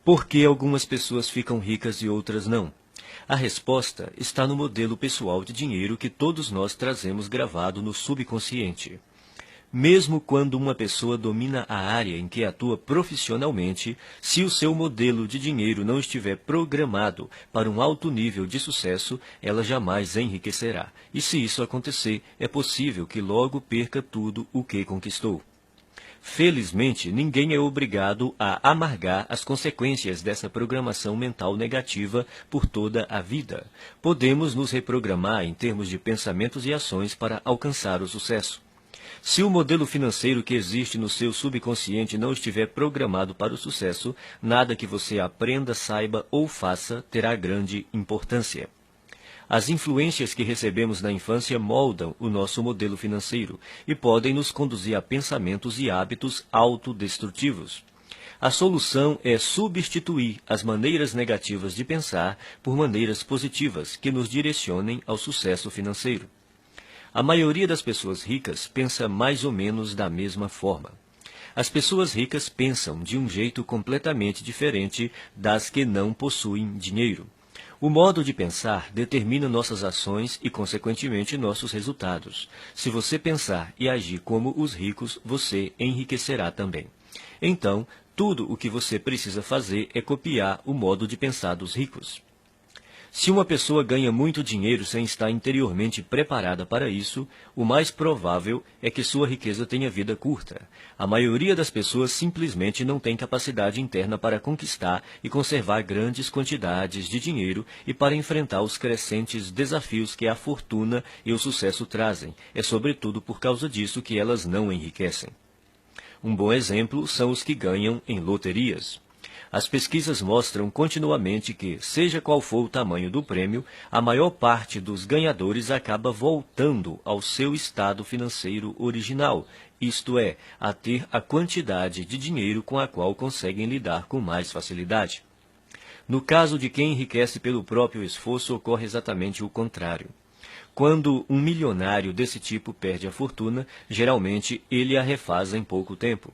Por que algumas pessoas ficam ricas e outras não? A resposta está no modelo pessoal de dinheiro que todos nós trazemos gravado no subconsciente. Mesmo quando uma pessoa domina a área em que atua profissionalmente, se o seu modelo de dinheiro não estiver programado para um alto nível de sucesso, ela jamais enriquecerá. E se isso acontecer, é possível que logo perca tudo o que conquistou. Felizmente, ninguém é obrigado a amargar as consequências dessa programação mental negativa por toda a vida. Podemos nos reprogramar em termos de pensamentos e ações para alcançar o sucesso. Se o modelo financeiro que existe no seu subconsciente não estiver programado para o sucesso, nada que você aprenda, saiba ou faça terá grande importância. As influências que recebemos na infância moldam o nosso modelo financeiro e podem nos conduzir a pensamentos e hábitos autodestrutivos. A solução é substituir as maneiras negativas de pensar por maneiras positivas que nos direcionem ao sucesso financeiro. A maioria das pessoas ricas pensa mais ou menos da mesma forma. As pessoas ricas pensam de um jeito completamente diferente das que não possuem dinheiro. O modo de pensar determina nossas ações e, consequentemente, nossos resultados. Se você pensar e agir como os ricos, você enriquecerá também. Então, tudo o que você precisa fazer é copiar o modo de pensar dos ricos. Se uma pessoa ganha muito dinheiro sem estar interiormente preparada para isso, o mais provável é que sua riqueza tenha vida curta. A maioria das pessoas simplesmente não tem capacidade interna para conquistar e conservar grandes quantidades de dinheiro e para enfrentar os crescentes desafios que a fortuna e o sucesso trazem. É sobretudo por causa disso que elas não enriquecem. Um bom exemplo são os que ganham em loterias. As pesquisas mostram continuamente que, seja qual for o tamanho do prêmio, a maior parte dos ganhadores acaba voltando ao seu estado financeiro original, isto é, a ter a quantidade de dinheiro com a qual conseguem lidar com mais facilidade. No caso de quem enriquece pelo próprio esforço, ocorre exatamente o contrário. Quando um milionário desse tipo perde a fortuna, geralmente ele a refaz em pouco tempo.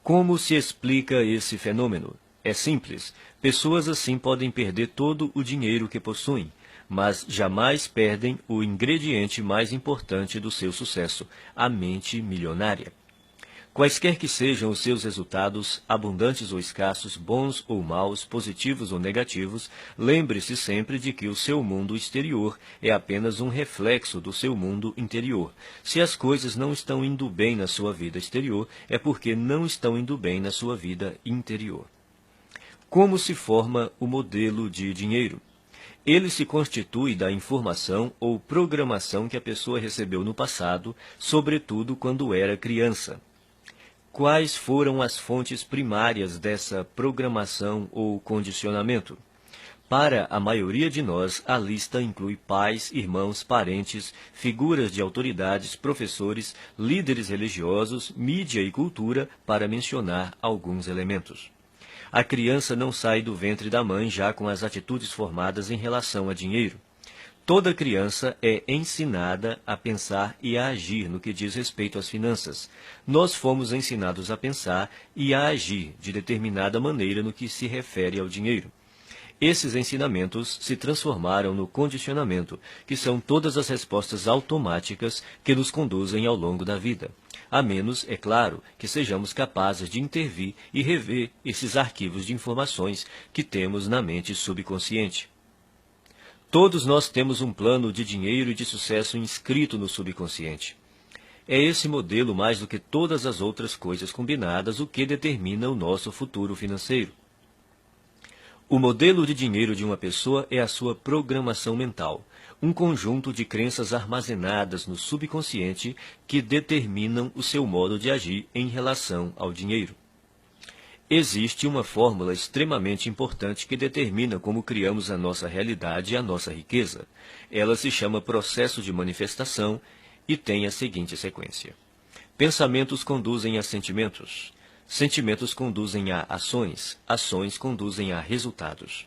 Como se explica esse fenômeno? É simples. Pessoas assim podem perder todo o dinheiro que possuem, mas jamais perdem o ingrediente mais importante do seu sucesso, a mente milionária. Quaisquer que sejam os seus resultados, abundantes ou escassos, bons ou maus, positivos ou negativos, lembre-se sempre de que o seu mundo exterior é apenas um reflexo do seu mundo interior. Se as coisas não estão indo bem na sua vida exterior, é porque não estão indo bem na sua vida interior. Como se forma o modelo de dinheiro? Ele se constitui da informação ou programação que a pessoa recebeu no passado, sobretudo quando era criança. Quais foram as fontes primárias dessa programação ou condicionamento? Para a maioria de nós, a lista inclui pais, irmãos, parentes, figuras de autoridades, professores, líderes religiosos, mídia e cultura, para mencionar alguns elementos. A criança não sai do ventre da mãe já com as atitudes formadas em relação a dinheiro. Toda criança é ensinada a pensar e a agir no que diz respeito às finanças. Nós fomos ensinados a pensar e a agir de determinada maneira no que se refere ao dinheiro. Esses ensinamentos se transformaram no condicionamento, que são todas as respostas automáticas que nos conduzem ao longo da vida. A menos, é claro, que sejamos capazes de intervir e rever esses arquivos de informações que temos na mente subconsciente. Todos nós temos um plano de dinheiro e de sucesso inscrito no subconsciente. É esse modelo, mais do que todas as outras coisas combinadas, o que determina o nosso futuro financeiro. O modelo de dinheiro de uma pessoa é a sua programação mental, um conjunto de crenças armazenadas no subconsciente que determinam o seu modo de agir em relação ao dinheiro. Existe uma fórmula extremamente importante que determina como criamos a nossa realidade e a nossa riqueza. Ela se chama processo de manifestação e tem a seguinte sequência. Pensamentos conduzem a sentimentos. Sentimentos conduzem a ações, ações conduzem a resultados.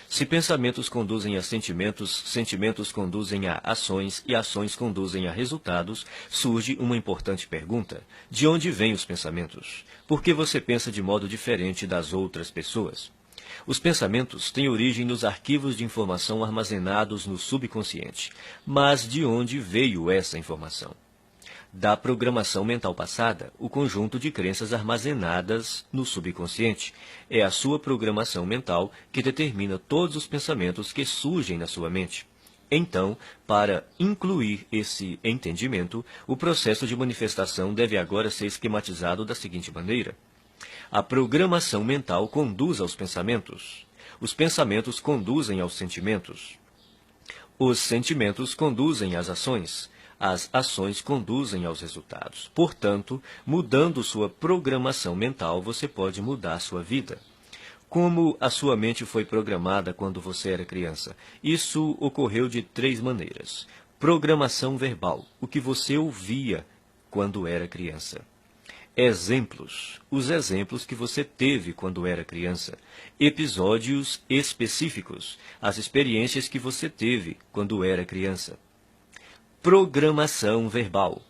Se pensamentos conduzem a sentimentos, sentimentos conduzem a ações e ações conduzem a resultados, surge uma importante pergunta. De onde vêm os pensamentos? Por que você pensa de modo diferente das outras pessoas? Os pensamentos têm origem nos arquivos de informação armazenados no subconsciente. Mas de onde veio essa informação? Da programação mental passada, o conjunto de crenças armazenadas no subconsciente. É a sua programação mental que determina todos os pensamentos que surgem na sua mente. Então, para incluir esse entendimento, o processo de manifestação deve agora ser esquematizado da seguinte maneira. A programação mental conduz aos pensamentos. Os pensamentos conduzem aos sentimentos. Os sentimentos conduzem às ações. As ações conduzem aos resultados. Portanto, mudando sua programação mental, você pode mudar sua vida. Como a sua mente foi programada quando você era criança? Isso ocorreu de 3 maneiras. Programação verbal, o que você ouvia quando era criança. Exemplos, os exemplos que você teve quando era criança. Episódios específicos, as experiências que você teve quando era criança. Programação verbal.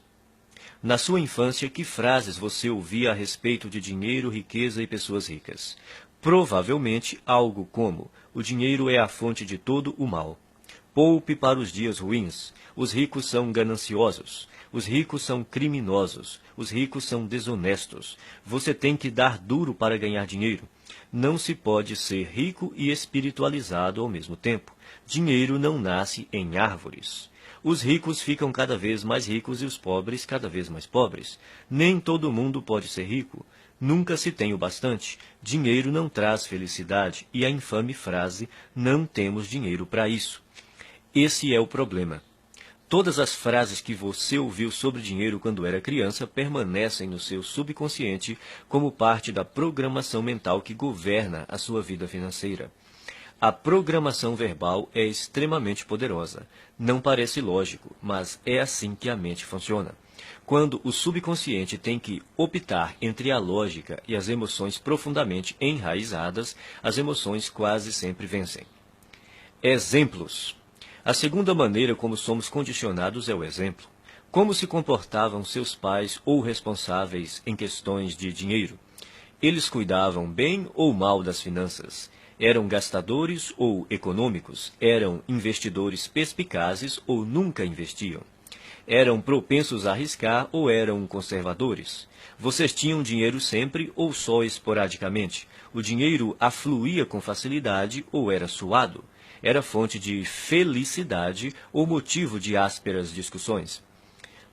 Na sua infância, que frases você ouvia a respeito de dinheiro, riqueza e pessoas ricas? Provavelmente algo como: o dinheiro é a fonte de todo o mal. Poupe para os dias ruins. Os ricos são gananciosos. Os ricos são criminosos. Os ricos são desonestos. Você tem que dar duro para ganhar dinheiro. Não se pode ser rico e espiritualizado ao mesmo tempo. Dinheiro não nasce em árvores. Os ricos ficam cada vez mais ricos e os pobres cada vez mais pobres. Nem todo mundo pode ser rico. Nunca se tem o bastante. Dinheiro não traz felicidade. E a infame frase, não temos dinheiro para isso. Esse é o problema. Todas as frases que você ouviu sobre dinheiro quando era criança permanecem no seu subconsciente como parte da programação mental que governa a sua vida financeira. A programação verbal é extremamente poderosa. Não parece lógico, mas é assim que a mente funciona. Quando o subconsciente tem que optar entre a lógica e as emoções profundamente enraizadas, as emoções quase sempre vencem. Exemplos. A segunda maneira como somos condicionados é o exemplo. Como se comportavam seus pais ou responsáveis em questões de dinheiro? Eles cuidavam bem ou mal das finanças? Eram gastadores ou econômicos? Eram investidores perspicazes ou nunca investiam? Eram propensos a arriscar ou eram conservadores? Vocês tinham dinheiro sempre ou só esporadicamente? O dinheiro afluía com facilidade ou era suado? Era fonte de felicidade ou motivo de ásperas discussões?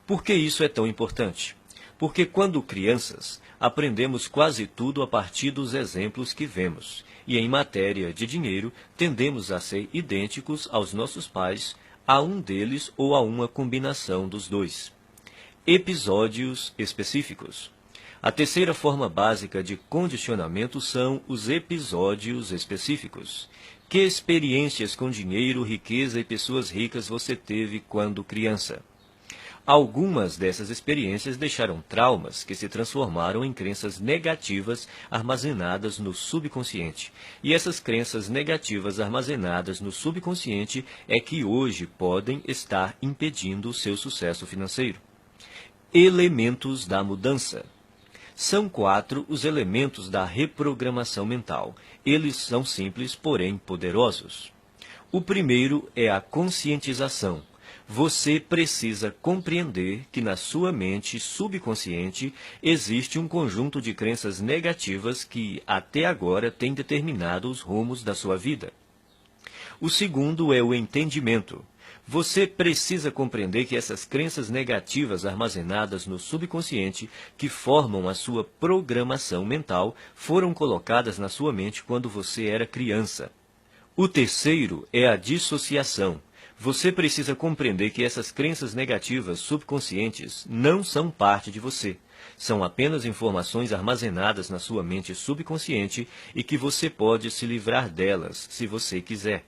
Por que isso é tão importante? Porque quando crianças, aprendemos quase tudo a partir dos exemplos que vemos. E em matéria de dinheiro, tendemos a ser idênticos aos nossos pais, a um deles ou a uma combinação dos dois. Episódios específicos. A terceira forma básica de condicionamento são os episódios específicos. Que experiências com dinheiro, riqueza e pessoas ricas você teve quando criança? Algumas dessas experiências deixaram traumas que se transformaram em crenças negativas armazenadas no subconsciente. E essas crenças negativas armazenadas no subconsciente é que hoje podem estar impedindo o seu sucesso financeiro. Elementos da mudança. São 4 os elementos da reprogramação mental. Eles são simples, porém poderosos. O primeiro é a conscientização. Você precisa compreender que na sua mente subconsciente existe um conjunto de crenças negativas que, até agora, tem determinado os rumos da sua vida. O segundo é o entendimento. Você precisa compreender que essas crenças negativas armazenadas no subconsciente, que formam a sua programação mental, foram colocadas na sua mente quando você era criança. O terceiro é a dissociação. Você precisa compreender que essas crenças negativas subconscientes não são parte de você. São apenas informações armazenadas na sua mente subconsciente e que você pode se livrar delas, se você quiser.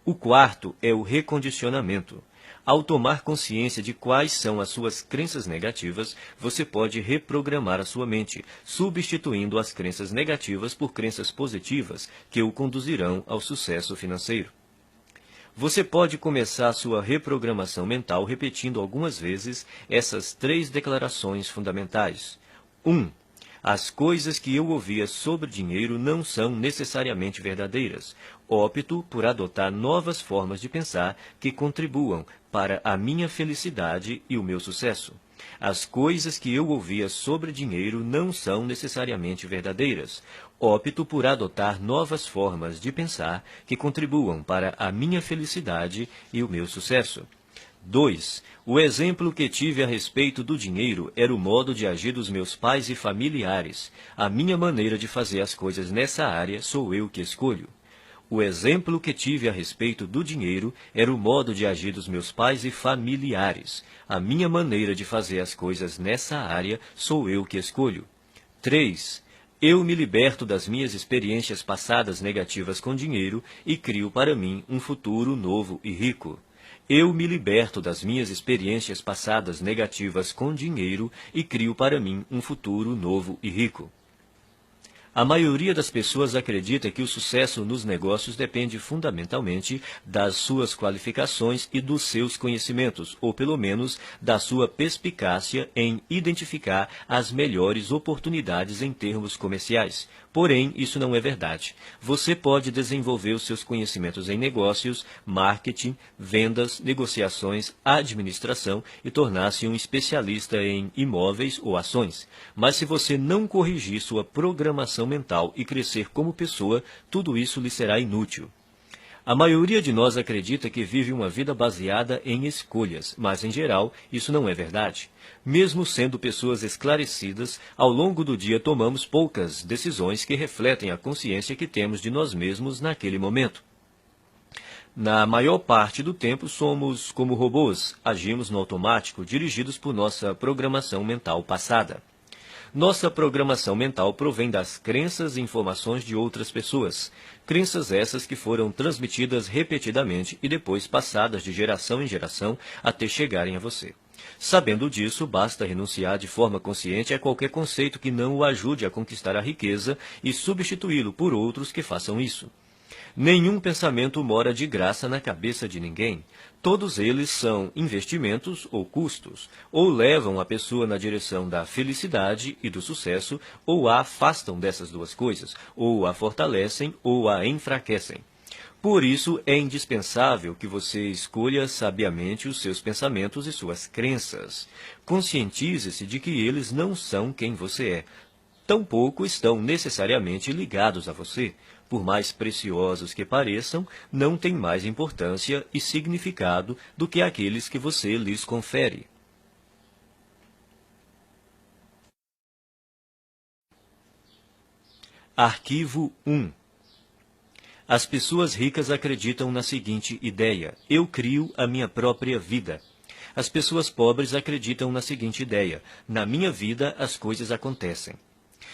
O quarto é o recondicionamento. Ao tomar consciência de quais são as suas crenças negativas, você pode reprogramar a sua mente, substituindo as crenças negativas por crenças positivas que o conduzirão ao sucesso financeiro. Você pode começar a sua reprogramação mental repetindo algumas vezes essas 3 declarações fundamentais. 1. As coisas que eu ouvia sobre dinheiro não são necessariamente verdadeiras. Opto por adotar novas formas de pensar que contribuam para a minha felicidade e o meu sucesso. As coisas que eu ouvia sobre dinheiro não são necessariamente verdadeiras. Opto por adotar novas formas de pensar que contribuam para a minha felicidade e o meu sucesso. 2. O exemplo que tive a respeito do dinheiro era o modo de agir dos meus pais e familiares. A minha maneira de fazer as coisas nessa área sou eu que escolho. O exemplo que tive a respeito do dinheiro era o modo de agir dos meus pais e familiares. A minha maneira de fazer as coisas nessa área sou eu que escolho. 3. Eu me liberto das minhas experiências passadas negativas com dinheiro e crio para mim um futuro novo e rico. Eu me liberto das minhas experiências passadas negativas com dinheiro e crio para mim um futuro novo e rico. A maioria das pessoas acredita que o sucesso nos negócios depende fundamentalmente das suas qualificações e dos seus conhecimentos, ou pelo menos da sua perspicácia em identificar as melhores oportunidades em termos comerciais. Porém, isso não é verdade. Você pode desenvolver os seus conhecimentos em negócios, marketing, vendas, negociações, administração e tornar-se um especialista em imóveis ou ações. Mas se você não corrigir sua programação mental e crescer como pessoa, tudo isso lhe será inútil. A maioria de nós acredita que vive uma vida baseada em escolhas, mas, em geral, isso não é verdade. Mesmo sendo pessoas esclarecidas, ao longo do dia tomamos poucas decisões que refletem a consciência que temos de nós mesmos naquele momento. Na maior parte do tempo, somos como robôs, agimos no automático, dirigidos por nossa programação mental passada. Nossa programação mental provém das crenças e informações de outras pessoas. Crenças essas que foram transmitidas repetidamente e depois passadas de geração em geração até chegarem a você. Sabendo disso, basta renunciar de forma consciente a qualquer conceito que não o ajude a conquistar a riqueza e substituí-lo por outros que façam isso. Nenhum pensamento mora de graça na cabeça de ninguém. Todos eles são investimentos ou custos, ou levam a pessoa na direção da felicidade e do sucesso, ou a afastam dessas duas coisas, ou a fortalecem ou a enfraquecem. Por isso, é indispensável que você escolha sabiamente os seus pensamentos e suas crenças. Conscientize-se de que eles não são quem você é. Tampouco estão necessariamente ligados a você. Por mais preciosos que pareçam, não têm mais importância e significado do que aqueles que você lhes confere. Arquivo 1. As pessoas ricas acreditam na seguinte ideia: eu crio a minha própria vida. As pessoas pobres acreditam na seguinte ideia: na minha vida as coisas acontecem.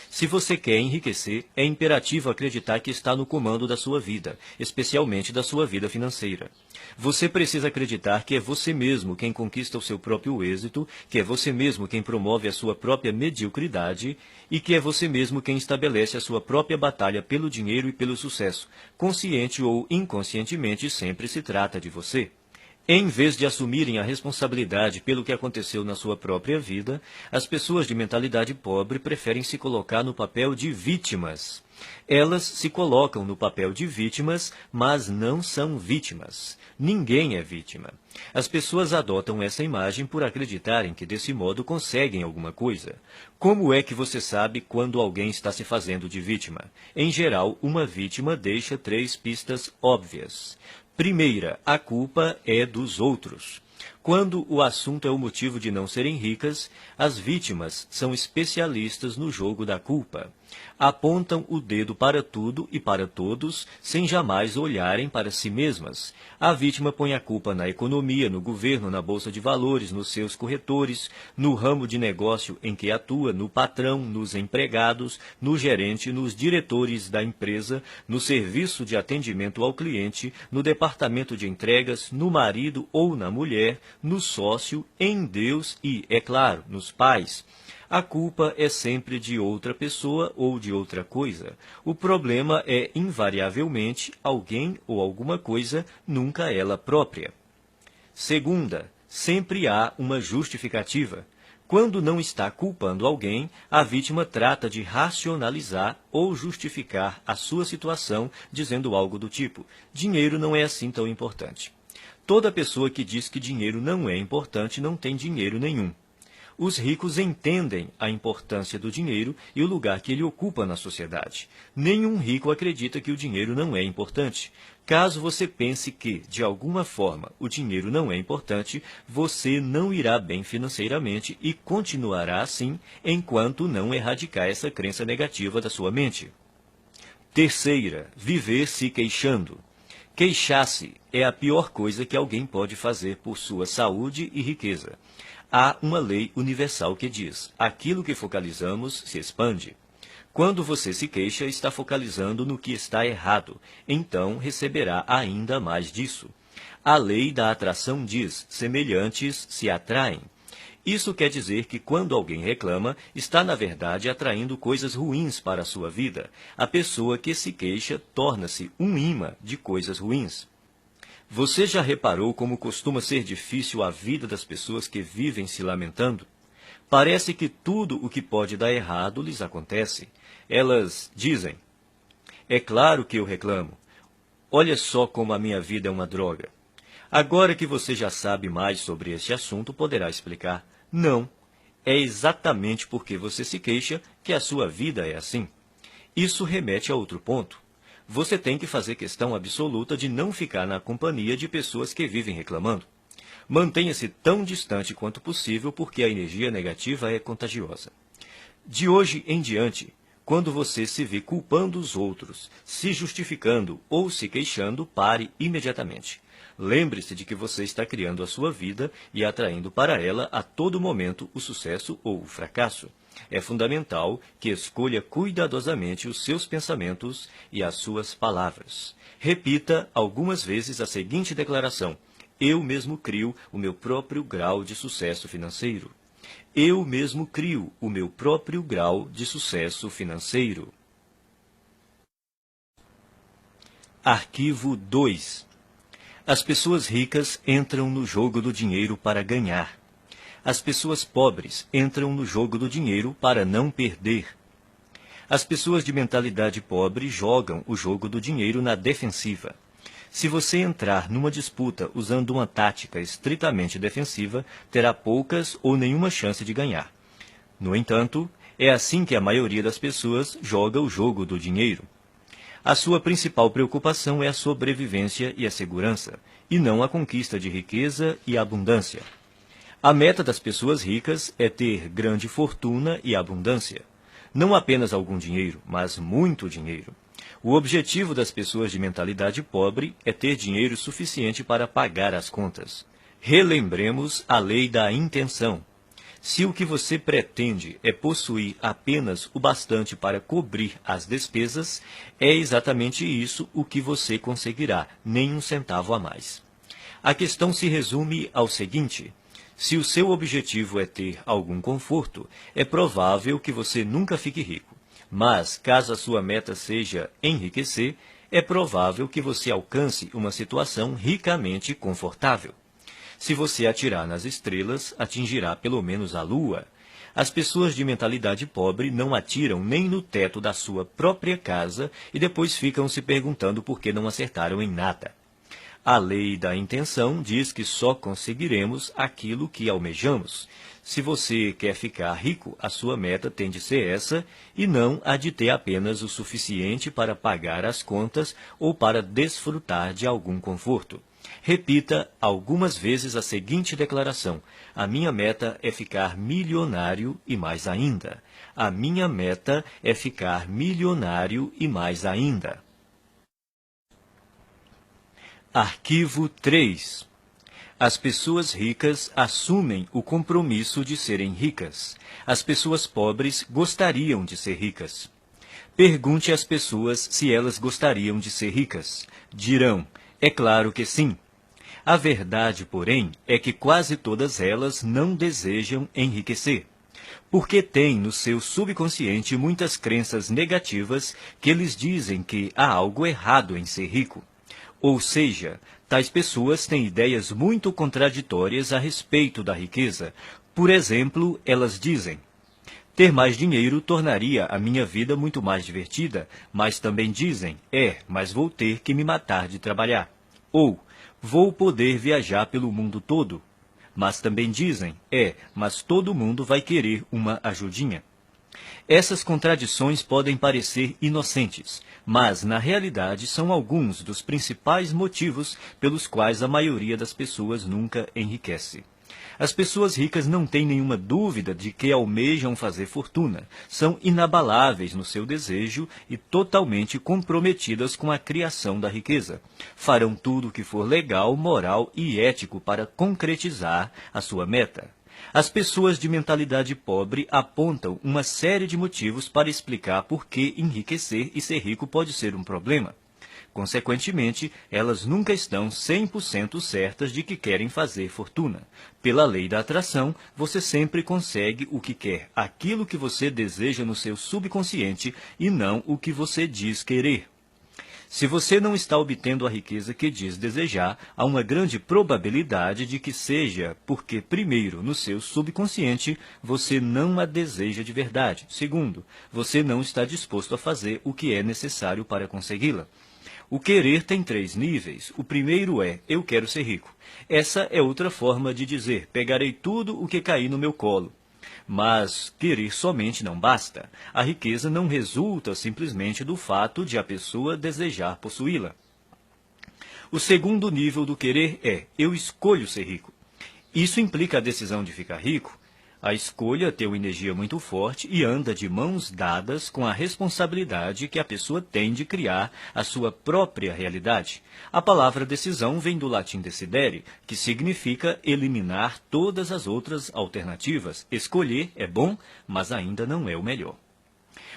Se você quer enriquecer, é imperativo acreditar que está no comando da sua vida, especialmente da sua vida financeira. Você precisa acreditar que é você mesmo quem conquista o seu próprio êxito, que é você mesmo quem promove a sua própria mediocridade e que é você mesmo quem estabelece a sua própria batalha pelo dinheiro e pelo sucesso. Consciente ou inconscientemente, sempre se trata de você. Em vez de assumirem a responsabilidade pelo que aconteceu na sua própria vida, as pessoas de mentalidade pobre preferem se colocar no papel de vítimas. Elas se colocam no papel de vítimas, mas não são vítimas. Ninguém é vítima. As pessoas adotam essa imagem por acreditarem que desse modo conseguem alguma coisa. Como é que você sabe quando alguém está se fazendo de vítima? Em geral, uma vítima deixa 3 pistas óbvias. Primeira, a culpa é dos outros. Quando o assunto é o motivo de não serem ricas, as vítimas são especialistas no jogo da culpa. Apontam o dedo para tudo e para todos, sem jamais olharem para si mesmas. A vítima põe a culpa na economia, no governo, na bolsa de valores, nos seus corretores, no ramo de negócio em que atua, no patrão, nos empregados, no gerente, nos diretores da empresa, no serviço de atendimento ao cliente, no departamento de entregas, no marido ou na mulher, no sócio, em Deus e, é claro, nos pais. A culpa é sempre de outra pessoa ou de outra coisa. O problema é, invariavelmente, alguém ou alguma coisa, nunca ela própria. Segunda, sempre há uma justificativa. Quando não está culpando alguém, a vítima trata de racionalizar ou justificar a sua situação, dizendo algo do tipo: dinheiro não é assim tão importante. Toda pessoa que diz que dinheiro não é importante não tem dinheiro nenhum. Os ricos entendem a importância do dinheiro e o lugar que ele ocupa na sociedade. Nenhum rico acredita que o dinheiro não é importante. Caso você pense que, de alguma forma, o dinheiro não é importante, você não irá bem financeiramente e continuará assim enquanto não erradicar essa crença negativa da sua mente. Terceira, viver se queixando. Queixar-se é a pior coisa que alguém pode fazer por sua saúde e riqueza. Há uma lei universal que diz: aquilo que focalizamos se expande. Quando você se queixa, está focalizando no que está errado, então receberá ainda mais disso. A lei da atração diz: semelhantes se atraem. Isso quer dizer que quando alguém reclama, está na verdade atraindo coisas ruins para a sua vida. A pessoa que se queixa torna-se um imã de coisas ruins. Você já reparou como costuma ser difícil a vida das pessoas que vivem se lamentando? Parece que tudo o que pode dar errado lhes acontece. Elas dizem: é claro que eu reclamo. Olha só como a minha vida é uma droga. Agora que você já sabe mais sobre este assunto, poderá explicar: não, é exatamente porque você se queixa que a sua vida é assim. Isso remete a outro ponto. Você tem que fazer questão absoluta de não ficar na companhia de pessoas que vivem reclamando. Mantenha-se tão distante quanto possível, porque a energia negativa é contagiosa. De hoje em diante, quando você se vê culpando os outros, se justificando ou se queixando, pare imediatamente. Lembre-se de que você está criando a sua vida e atraindo para ela a todo momento o sucesso ou o fracasso. É fundamental que escolha cuidadosamente os seus pensamentos e as suas palavras. Repita algumas vezes a seguinte declaração: eu mesmo crio o meu próprio grau de sucesso financeiro. Eu mesmo crio o meu próprio grau de sucesso financeiro. Arquivo 2. As pessoas ricas entram no jogo do dinheiro para ganhar. As pessoas pobres entram no jogo do dinheiro para não perder. As pessoas de mentalidade pobre jogam o jogo do dinheiro na defensiva. Se você entrar numa disputa usando uma tática estritamente defensiva, terá poucas ou nenhuma chance de ganhar. No entanto, é assim que a maioria das pessoas joga o jogo do dinheiro. A sua principal preocupação é a sobrevivência e a segurança, e não a conquista de riqueza e abundância. A meta das pessoas ricas é ter grande fortuna e abundância. Não apenas algum dinheiro, mas muito dinheiro. O objetivo das pessoas de mentalidade pobre é ter dinheiro suficiente para pagar as contas. Relembremos a lei da intenção. Se o que você pretende é possuir apenas o bastante para cobrir as despesas, é exatamente isso o que você conseguirá, nem um centavo a mais. A questão se resume ao seguinte: se o seu objetivo é ter algum conforto, é provável que você nunca fique rico. Mas, caso a sua meta seja enriquecer, é provável que você alcance uma situação ricamente confortável. Se você atirar nas estrelas, atingirá pelo menos a lua. As pessoas de mentalidade pobre não atiram nem no teto da sua própria casa e depois ficam se perguntando por que não acertaram em nada. A lei da intenção diz que só conseguiremos aquilo que almejamos. Se você quer ficar rico, a sua meta tem de ser essa e não a de ter apenas o suficiente para pagar as contas ou para desfrutar de algum conforto. Repita algumas vezes a seguinte declaração: a minha meta é ficar milionário e mais ainda. A minha meta é ficar milionário e mais ainda. Arquivo 3. As pessoas ricas assumem o compromisso de serem ricas. As pessoas pobres gostariam de ser ricas. Pergunte às pessoas se elas gostariam de ser ricas. Dirão: é claro que sim. A verdade, porém, é que quase todas elas não desejam enriquecer, porque têm no seu subconsciente muitas crenças negativas que lhes dizem que há algo errado em ser rico. Ou seja, tais pessoas têm ideias muito contraditórias a respeito da riqueza, Por exemplo, elas dizem: ter mais dinheiro tornaria a minha vida muito mais divertida, mas também dizem: mas vou ter que me matar de trabalhar. Ou, vou poder viajar pelo mundo todo. Mas também dizem: mas todo mundo vai querer uma ajudinha. Essas contradições podem parecer inocentes, mas na realidade são alguns dos principais motivos pelos quais a maioria das pessoas nunca enriquece. As pessoas ricas não têm nenhuma dúvida de que almejam fazer fortuna, são inabaláveis no seu desejo e totalmente comprometidas com a criação da riqueza. Farão tudo o que for legal, moral e ético para concretizar a sua meta. As pessoas de mentalidade pobre apontam uma série de motivos para explicar por que enriquecer e ser rico pode ser um problema. Consequentemente, elas nunca estão 100% certas de que querem fazer fortuna. Pela lei da atração, você sempre consegue o que quer, aquilo que você deseja no seu subconsciente e não o que você diz querer. Se você não está obtendo a riqueza que diz desejar, há uma grande probabilidade de que seja porque, primeiro, no seu subconsciente, você não a deseja de verdade. Segundo, você não está disposto a fazer o que é necessário para consegui-la. O querer tem 3 níveis. O primeiro é: eu quero ser rico. Essa é outra forma de dizer: pegarei tudo o que cair no meu colo. Mas querer somente não basta. A riqueza não resulta simplesmente do fato de a pessoa desejar possuí-la. O segundo nível do querer é: eu escolho ser rico. Isso implica a decisão de ficar rico. A escolha tem uma energia muito forte e anda de mãos dadas com a responsabilidade que a pessoa tem de criar a sua própria realidade. A palavra decisão vem do latim decidere, que significa eliminar todas as outras alternativas. Escolher é bom, mas ainda não é o melhor.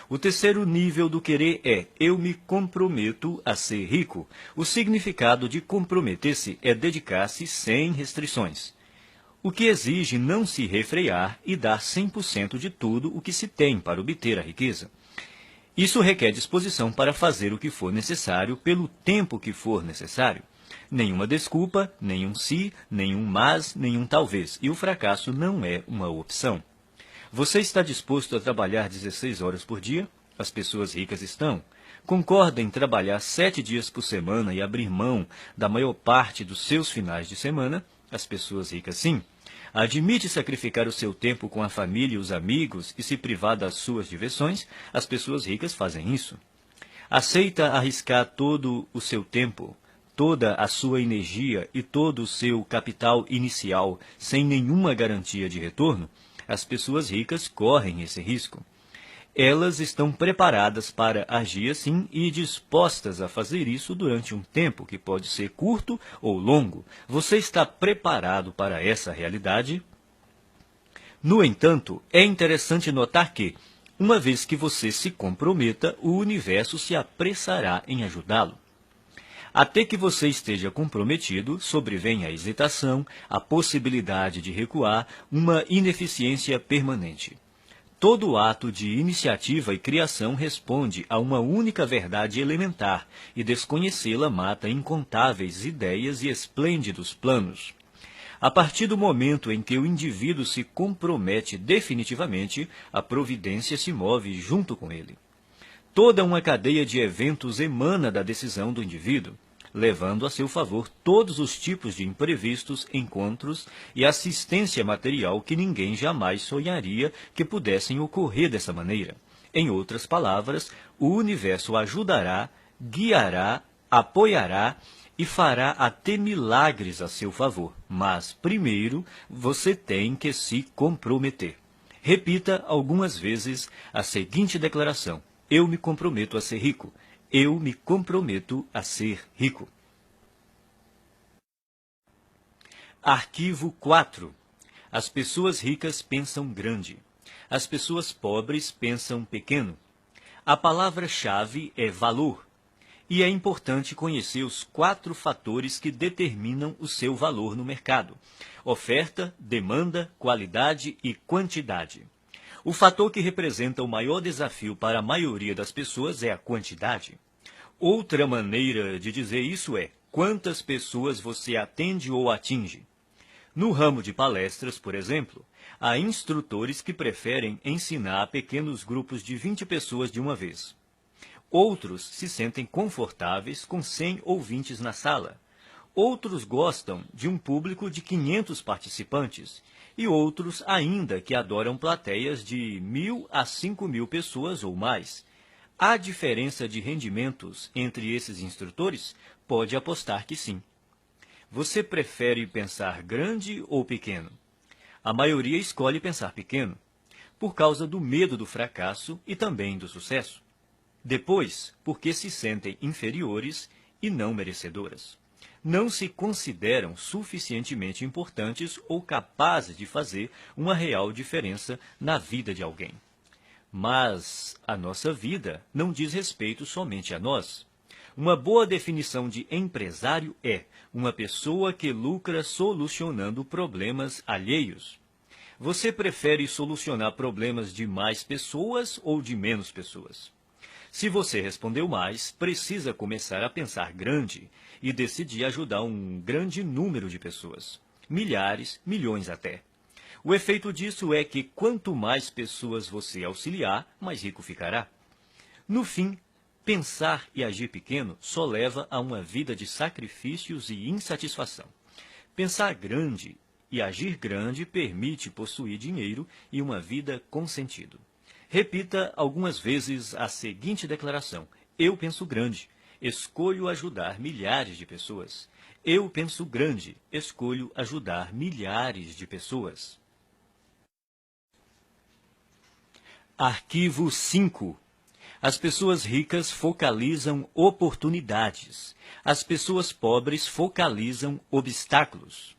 O terceiro nível do querer é: eu me comprometo a ser rico. O significado de comprometer-se é dedicar-se sem restrições, o que exige não se refrear e dar 100% de tudo o que se tem para obter a riqueza. Isso requer disposição para fazer o que for necessário pelo tempo que for necessário. Nenhuma desculpa, nenhum se, nenhum mas, nenhum talvez, e o fracasso não é uma opção. Você está disposto a trabalhar 16 horas por dia? As pessoas ricas estão. Concorda em trabalhar 7 dias por semana e abrir mão da maior parte dos seus finais de semana? As pessoas ricas sim. Admite sacrificar o seu tempo com a família e os amigos e se privar das suas diversões? As pessoas ricas fazem isso. Aceita arriscar todo o seu tempo, toda a sua energia e todo o seu capital inicial sem nenhuma garantia de retorno? As pessoas ricas correm esse risco. Elas estão preparadas para agir assim e dispostas a fazer isso durante um tempo que pode ser curto ou longo. Você está preparado para essa realidade? No entanto, é interessante notar que, uma vez que você se comprometa, o universo se apressará em ajudá-lo. Até que você esteja comprometido, sobrevém a hesitação, a possibilidade de recuar, uma ineficiência permanente. Todo ato de iniciativa e criação responde a uma única verdade elementar, e desconhecê-la mata incontáveis ideias e esplêndidos planos. A partir do momento em que o indivíduo se compromete definitivamente, a providência se move junto com ele. Toda uma cadeia de eventos emana da decisão do indivíduo, levando a seu favor todos os tipos de imprevistos, encontros e assistência material que ninguém jamais sonharia que pudessem ocorrer dessa maneira. Em outras palavras, o universo ajudará, guiará, apoiará e fará até milagres a seu favor. Mas, primeiro, você tem que se comprometer. Repita algumas vezes a seguinte declaração: eu me comprometo a ser rico. Eu me comprometo a ser rico. Arquivo 4. As pessoas ricas pensam grande. As pessoas pobres pensam pequeno. A palavra-chave é valor. E é importante conhecer os 4 fatores que determinam o seu valor no mercado: oferta, demanda, qualidade e quantidade. O fator que representa o maior desafio para a maioria das pessoas é a quantidade. Outra maneira de dizer isso é: quantas pessoas você atende ou atinge? No ramo de palestras, por exemplo, há instrutores que preferem ensinar a pequenos grupos de 20 pessoas de uma vez. Outros se sentem confortáveis com 100 ouvintes na sala. Outros gostam de um público de 500 participantes e outros ainda que adoram plateias de 1.000 a 5.000 pessoas ou mais. Há diferença de rendimentos entre esses instrutores? Pode apostar que sim. Você prefere pensar grande ou pequeno? A maioria escolhe pensar pequeno, por causa do medo do fracasso e também do sucesso. Depois, porque se sentem inferiores e não merecedoras. Não se consideram suficientemente importantes ou capazes de fazer uma real diferença na vida de alguém. Mas a nossa vida não diz respeito somente a nós. Uma boa definição de empresário é uma pessoa que lucra solucionando problemas alheios. Você prefere solucionar problemas de mais pessoas ou de menos pessoas? Se você respondeu mais, precisa começar a pensar grande e decidir ajudar um grande número de pessoas. Milhares, milhões até. O efeito disso é que quanto mais pessoas você auxiliar, mais rico ficará. No fim, pensar e agir pequeno só leva a uma vida de sacrifícios e insatisfação. Pensar grande e agir grande permite possuir dinheiro e uma vida com sentido. Repita algumas vezes a seguinte declaração: eu penso grande, escolho ajudar milhares de pessoas. Eu penso grande, escolho ajudar milhares de pessoas. Arquivo 5. As pessoas ricas focalizam oportunidades. As pessoas pobres focalizam obstáculos.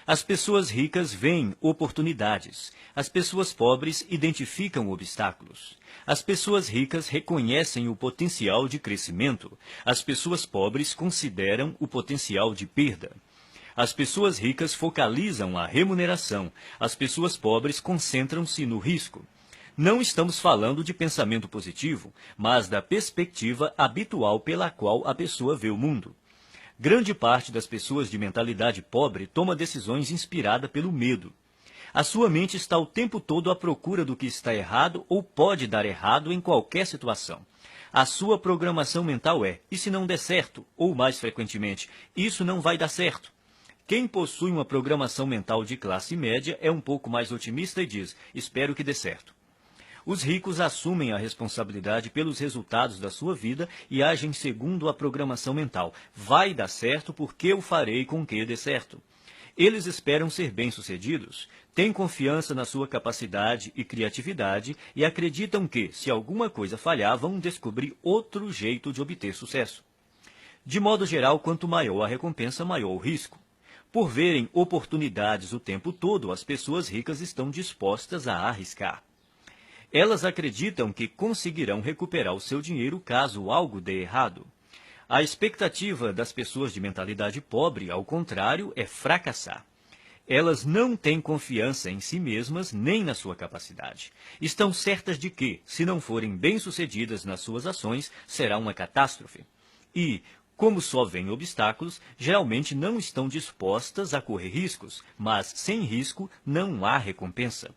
As pessoas ricas veem oportunidades. As pessoas pobres identificam obstáculos. As pessoas ricas reconhecem o potencial de crescimento. As pessoas pobres consideram o potencial de perda. As pessoas ricas focalizam a remuneração. As pessoas pobres concentram-se no risco. Não estamos falando de pensamento positivo, mas da perspectiva habitual pela qual a pessoa vê o mundo. Grande parte das pessoas de mentalidade pobre toma decisões inspirada pelo medo. A sua mente está o tempo todo à procura do que está errado ou pode dar errado em qualquer situação. A sua programação mental é, e se não der certo, ou mais frequentemente, isso não vai dar certo. Quem possui uma programação mental de classe média é um pouco mais otimista e diz, espero que dê certo. Os ricos assumem a responsabilidade pelos resultados da sua vida e agem segundo a programação mental. Vai dar certo porque eu farei com que dê certo. Eles esperam ser bem-sucedidos, têm confiança na sua capacidade e criatividade e acreditam que, se alguma coisa falhar, vão descobrir outro jeito de obter sucesso. De modo geral, quanto maior a recompensa, maior o risco. Por verem oportunidades o tempo todo, as pessoas ricas estão dispostas a arriscar. Elas acreditam que conseguirão recuperar o seu dinheiro caso algo dê errado. A expectativa das pessoas de mentalidade pobre, ao contrário, é fracassar. Elas não têm confiança em si mesmas nem na sua capacidade. Estão certas de que, se não forem bem-sucedidas nas suas ações, será uma catástrofe. E, como só veem obstáculos, geralmente não estão dispostas a correr riscos, mas sem risco não há recompensa.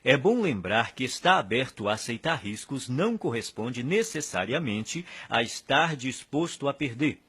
É bom lembrar que estar aberto a aceitar riscos não corresponde necessariamente a estar disposto a perder.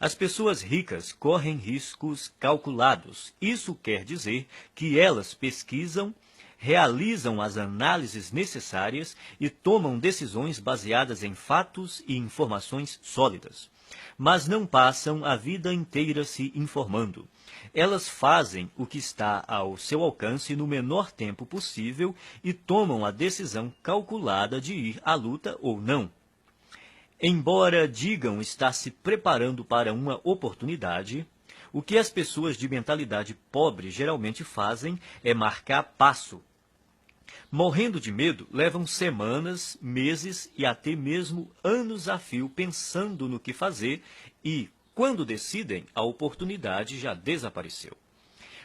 As pessoas ricas correm riscos calculados. Isso quer dizer que elas pesquisam, realizam as análises necessárias e tomam decisões baseadas em fatos e informações sólidas. Mas não passam a vida inteira se informando. Elas fazem o que está ao seu alcance no menor tempo possível e tomam a decisão calculada de ir à luta ou não. Embora digam estar se preparando para uma oportunidade, o que as pessoas de mentalidade pobre geralmente fazem é marcar passo. Morrendo de medo, levam semanas, meses e até mesmo anos a fio pensando no que fazer e, quando decidem, a oportunidade já desapareceu.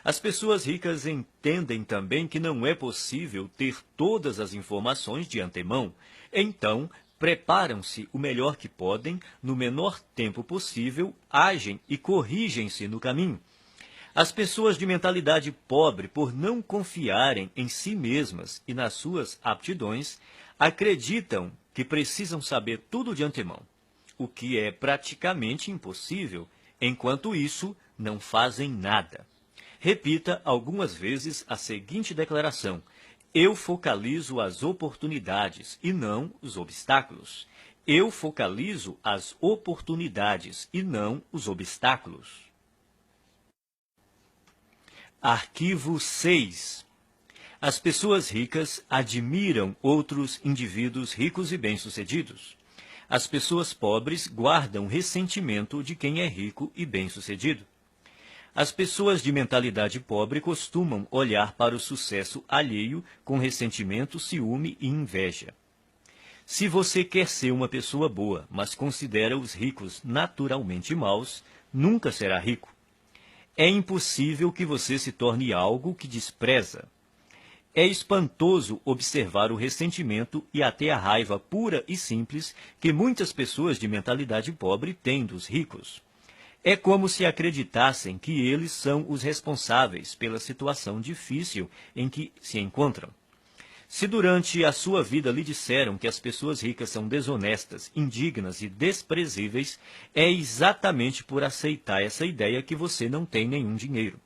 As pessoas ricas entendem também que não é possível ter todas as informações de antemão, então preparam-se o melhor que podem, no menor tempo possível, agem e corrigem-se no caminho. As pessoas de mentalidade pobre, por não confiarem em si mesmas e nas suas aptidões, acreditam que precisam saber tudo de antemão, o que é praticamente impossível. Enquanto isso, não fazem nada. Repita algumas vezes a seguinte declaração: eu focalizo as oportunidades e não os obstáculos. Eu focalizo as oportunidades e não os obstáculos. Arquivo 6. As pessoas ricas admiram outros indivíduos ricos e bem-sucedidos. As pessoas pobres guardam ressentimento de quem é rico e bem-sucedido. As pessoas de mentalidade pobre costumam olhar para o sucesso alheio com ressentimento, ciúme e inveja. Se você quer ser uma pessoa boa, mas considera os ricos naturalmente maus, nunca será rico. É impossível que você se torne algo que despreza. É espantoso observar o ressentimento e até a raiva pura e simples que muitas pessoas de mentalidade pobre têm dos ricos. É como se acreditassem que eles são os responsáveis pela situação difícil em que se encontram. Se durante a sua vida lhe disseram que as pessoas ricas são desonestas, indignas e desprezíveis, é exatamente por aceitar essa ideia que você não tem nenhum dinheiro.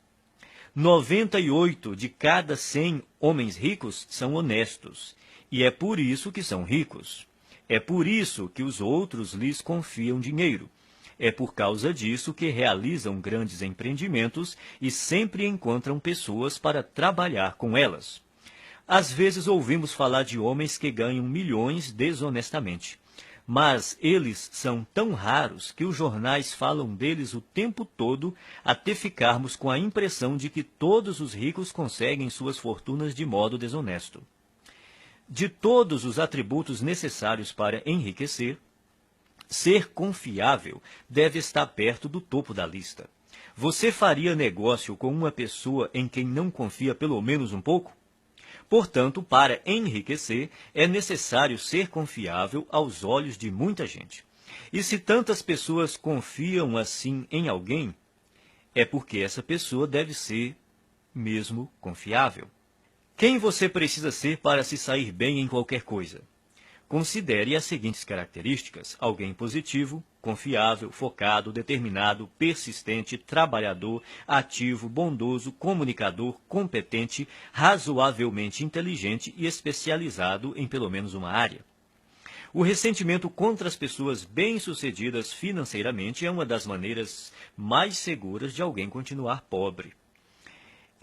98 de cada 100 homens ricos são honestos, e é por isso que são ricos. É por isso que os outros lhes confiam dinheiro. É por causa disso que realizam grandes empreendimentos e sempre encontram pessoas para trabalhar com elas. Às vezes ouvimos falar de homens que ganham milhões desonestamente, mas eles são tão raros que os jornais falam deles o tempo todo até ficarmos com a impressão de que todos os ricos conseguem suas fortunas de modo desonesto. De todos os atributos necessários para enriquecer, ser confiável deve estar perto do topo da lista. Você faria negócio com uma pessoa em quem não confia pelo menos um pouco? Portanto, para enriquecer, é necessário ser confiável aos olhos de muita gente. E se tantas pessoas confiam assim em alguém, é porque essa pessoa deve ser mesmo confiável. Quem você precisa ser para se sair bem em qualquer coisa? Considere as seguintes características: alguém positivo, confiável, focado, determinado, persistente, trabalhador, ativo, bondoso, comunicador, competente, razoavelmente inteligente e especializado em pelo menos uma área. O ressentimento contra as pessoas bem-sucedidas financeiramente é uma das maneiras mais seguras de alguém continuar pobre.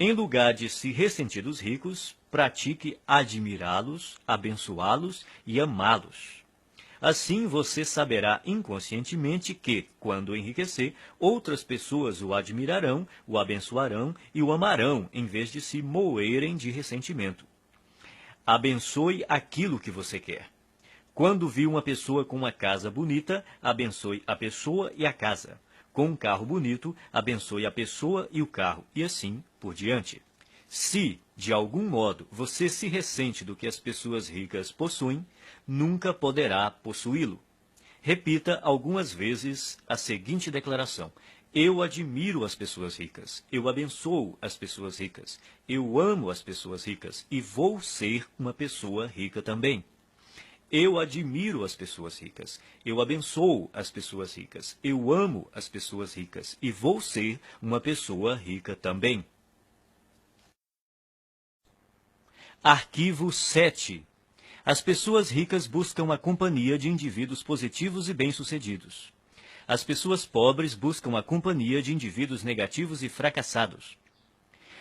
Em lugar de se ressentir dos ricos, pratique admirá-los, abençoá-los e amá-los. Assim você saberá inconscientemente que, quando enriquecer, outras pessoas o admirarão, o abençoarão e o amarão, em vez de se moerem de ressentimento. Abençoe aquilo que você quer. Quando vir uma pessoa com uma casa bonita, abençoe a pessoa e a casa. Com um carro bonito, abençoe a pessoa e o carro, e assim por diante. Se, de algum modo, você se ressente do que as pessoas ricas possuem, nunca poderá possuí-lo. Repita algumas vezes a seguinte declaração: eu admiro as pessoas ricas, eu abençoo as pessoas ricas, eu amo as pessoas ricas e vou ser uma pessoa rica também. Eu admiro as pessoas ricas, eu abençoo as pessoas ricas, eu amo as pessoas ricas e vou ser uma pessoa rica também. Arquivo 7. As pessoas ricas buscam a companhia de indivíduos positivos e bem-sucedidos. As pessoas pobres buscam a companhia de indivíduos negativos e fracassados.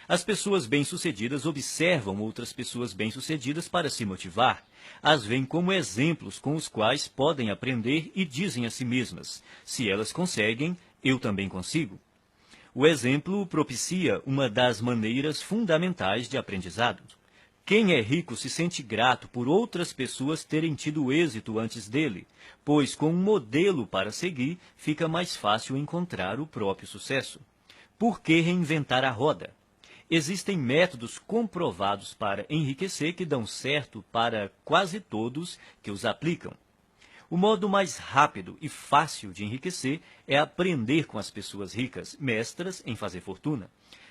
As pessoas bem-sucedidas observam outras pessoas bem-sucedidas para se motivar. As veem como exemplos com os quais podem aprender e dizem a si mesmas: se elas conseguem, eu também consigo. O exemplo propicia uma das maneiras fundamentais de aprendizado. Quem é rico se sente grato por outras pessoas terem tido êxito antes dele, pois com um modelo para seguir, fica mais fácil encontrar o próprio sucesso. Por que reinventar a roda? Existem métodos comprovados para enriquecer que dão certo para quase todos que os aplicam. O modo mais rápido e fácil de enriquecer é aprender com as pessoas ricas, mestras em fazer fortuna.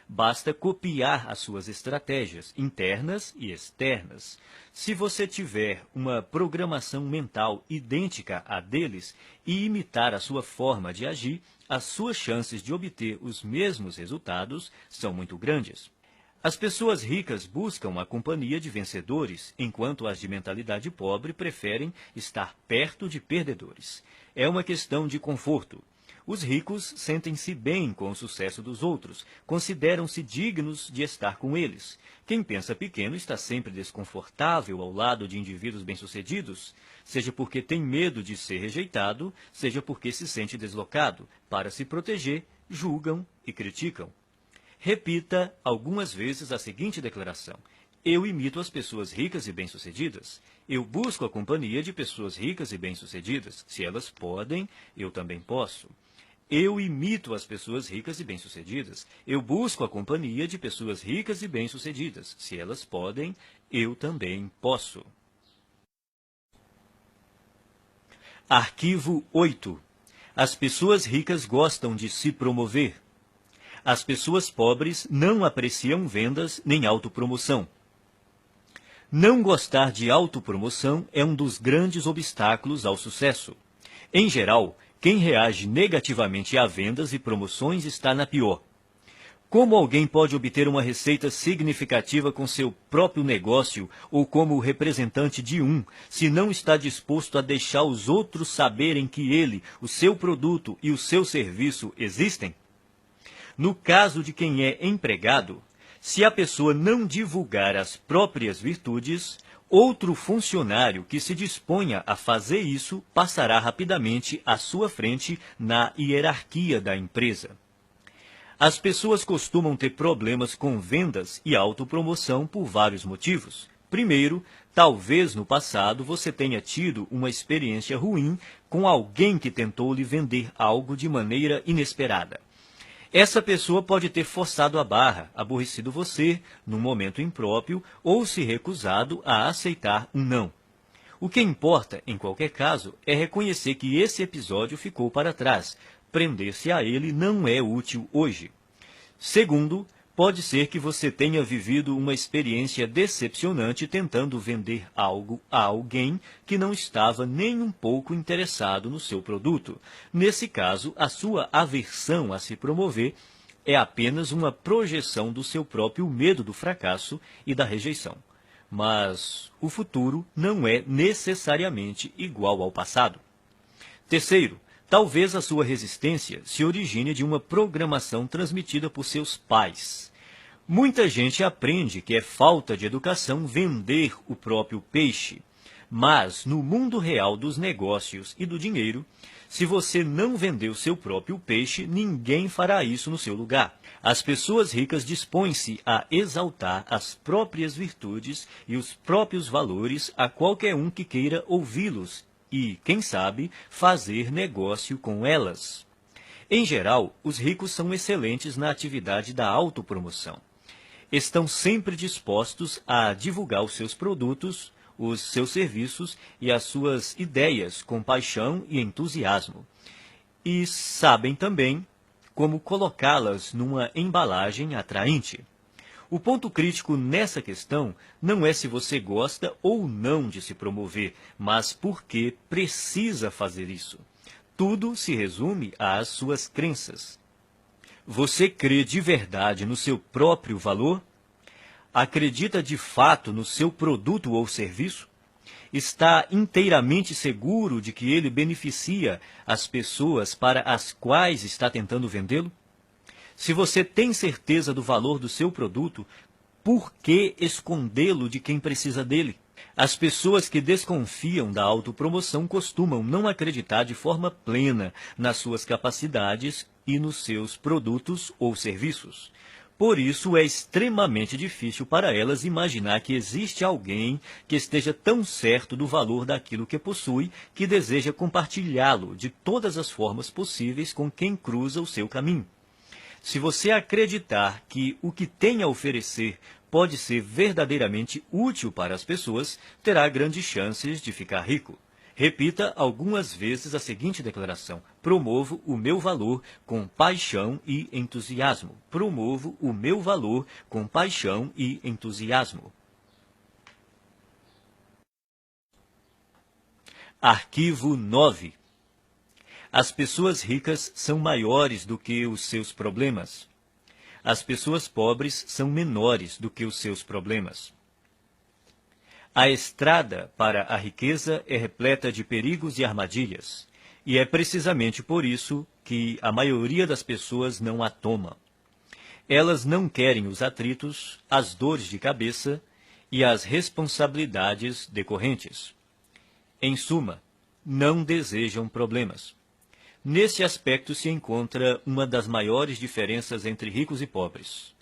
Basta copiar as suas estratégias internas e externas. Se você tiver uma programação mental idêntica à deles e imitar a sua forma de agir, as suas chances de obter os mesmos resultados são muito grandes. As pessoas ricas buscam a companhia de vencedores, enquanto as de mentalidade pobre preferem estar perto de perdedores. É uma questão de conforto. Os ricos sentem-se bem com o sucesso dos outros, consideram-se dignos de estar com eles. Quem pensa pequeno está sempre desconfortável ao lado de indivíduos bem-sucedidos, seja porque tem medo de ser rejeitado, seja porque se sente deslocado. Para se proteger, julgam e criticam. Repita algumas vezes a seguinte declaração: eu imito as pessoas ricas e bem-sucedidas. Eu busco a companhia de pessoas ricas e bem-sucedidas. Se elas podem, eu também posso. Eu imito as pessoas ricas e bem-sucedidas. Eu busco a companhia de pessoas ricas e bem-sucedidas. Se elas podem, eu também posso. Arquivo 8. As pessoas ricas gostam de se promover. As pessoas pobres não apreciam vendas nem autopromoção. Não gostar de autopromoção é um dos grandes obstáculos ao sucesso. Em geral, quem reage negativamente a vendas e promoções está na pior. Como alguém pode obter uma receita significativa com seu próprio negócio ou como representante de um, se não está disposto a deixar os outros saberem que ele, o seu produto e o seu serviço existem? No caso de quem é empregado, se a pessoa não divulgar as próprias virtudes, outro funcionário que se disponha a fazer isso passará rapidamente à sua frente na hierarquia da empresa. As pessoas costumam ter problemas com vendas e autopromoção por vários motivos. Primeiro, talvez no passado você tenha tido uma experiência ruim com alguém que tentou lhe vender algo de maneira inesperada. Essa pessoa pode ter forçado a barra, aborrecido você num momento impróprio ou se recusado a aceitar um não. O que importa, em qualquer caso, é reconhecer que esse episódio ficou para trás. Prender-se a ele não é útil hoje. Segundo, pode ser que você tenha vivido uma experiência decepcionante tentando vender algo a alguém que não estava nem um pouco interessado no seu produto. Nesse caso, a sua aversão a se promover é apenas uma projeção do seu próprio medo do fracasso e da rejeição. Mas o futuro não é necessariamente igual ao passado. Terceiro, talvez a sua resistência se origine de uma programação transmitida por seus pais. Muita gente aprende que é falta de educação vender o próprio peixe. Mas, no mundo real dos negócios e do dinheiro, se você não vender o seu próprio peixe, ninguém fará isso no seu lugar. As pessoas ricas dispõem-se a exaltar as próprias virtudes e os próprios valores a qualquer um que queira ouvi-los e, quem sabe, fazer negócio com elas. Em geral, os ricos são excelentes na atividade da autopromoção. Estão sempre dispostos a divulgar os seus produtos, os seus serviços e as suas ideias com paixão e entusiasmo. E sabem também como colocá-las numa embalagem atraente. O ponto crítico nessa questão não é se você gosta ou não de se promover, mas por que precisa fazer isso. Tudo se resume às suas crenças. Você crê de verdade no seu próprio valor? Acredita de fato no seu produto ou serviço? Está inteiramente seguro de que ele beneficia as pessoas para as quais está tentando vendê-lo? Se você tem certeza do valor do seu produto, por que escondê-lo de quem precisa dele? As pessoas que desconfiam da autopromoção costumam não acreditar de forma plena nas suas capacidades e nos seus produtos ou serviços. Por isso, é extremamente difícil para elas imaginar que existe alguém que esteja tão certo do valor daquilo que possui que deseja compartilhá-lo de todas as formas possíveis com quem cruza o seu caminho. Se você acreditar que o que tem a oferecer pode ser verdadeiramente útil para as pessoas, terá grandes chances de ficar rico. Repita algumas vezes a seguinte declaração: promovo o meu valor com paixão e entusiasmo. Promovo o meu valor com paixão e entusiasmo. Arquivo 9. As pessoas ricas são maiores do que os seus problemas. As pessoas pobres são menores do que os seus problemas. A estrada para a riqueza é repleta de perigos e armadilhas, e é precisamente por isso que a maioria das pessoas não a toma. Elas não querem os atritos, as dores de cabeça e as responsabilidades decorrentes. Em suma, não desejam problemas. Nesse aspecto se encontra uma das maiores diferenças entre ricos e pobres.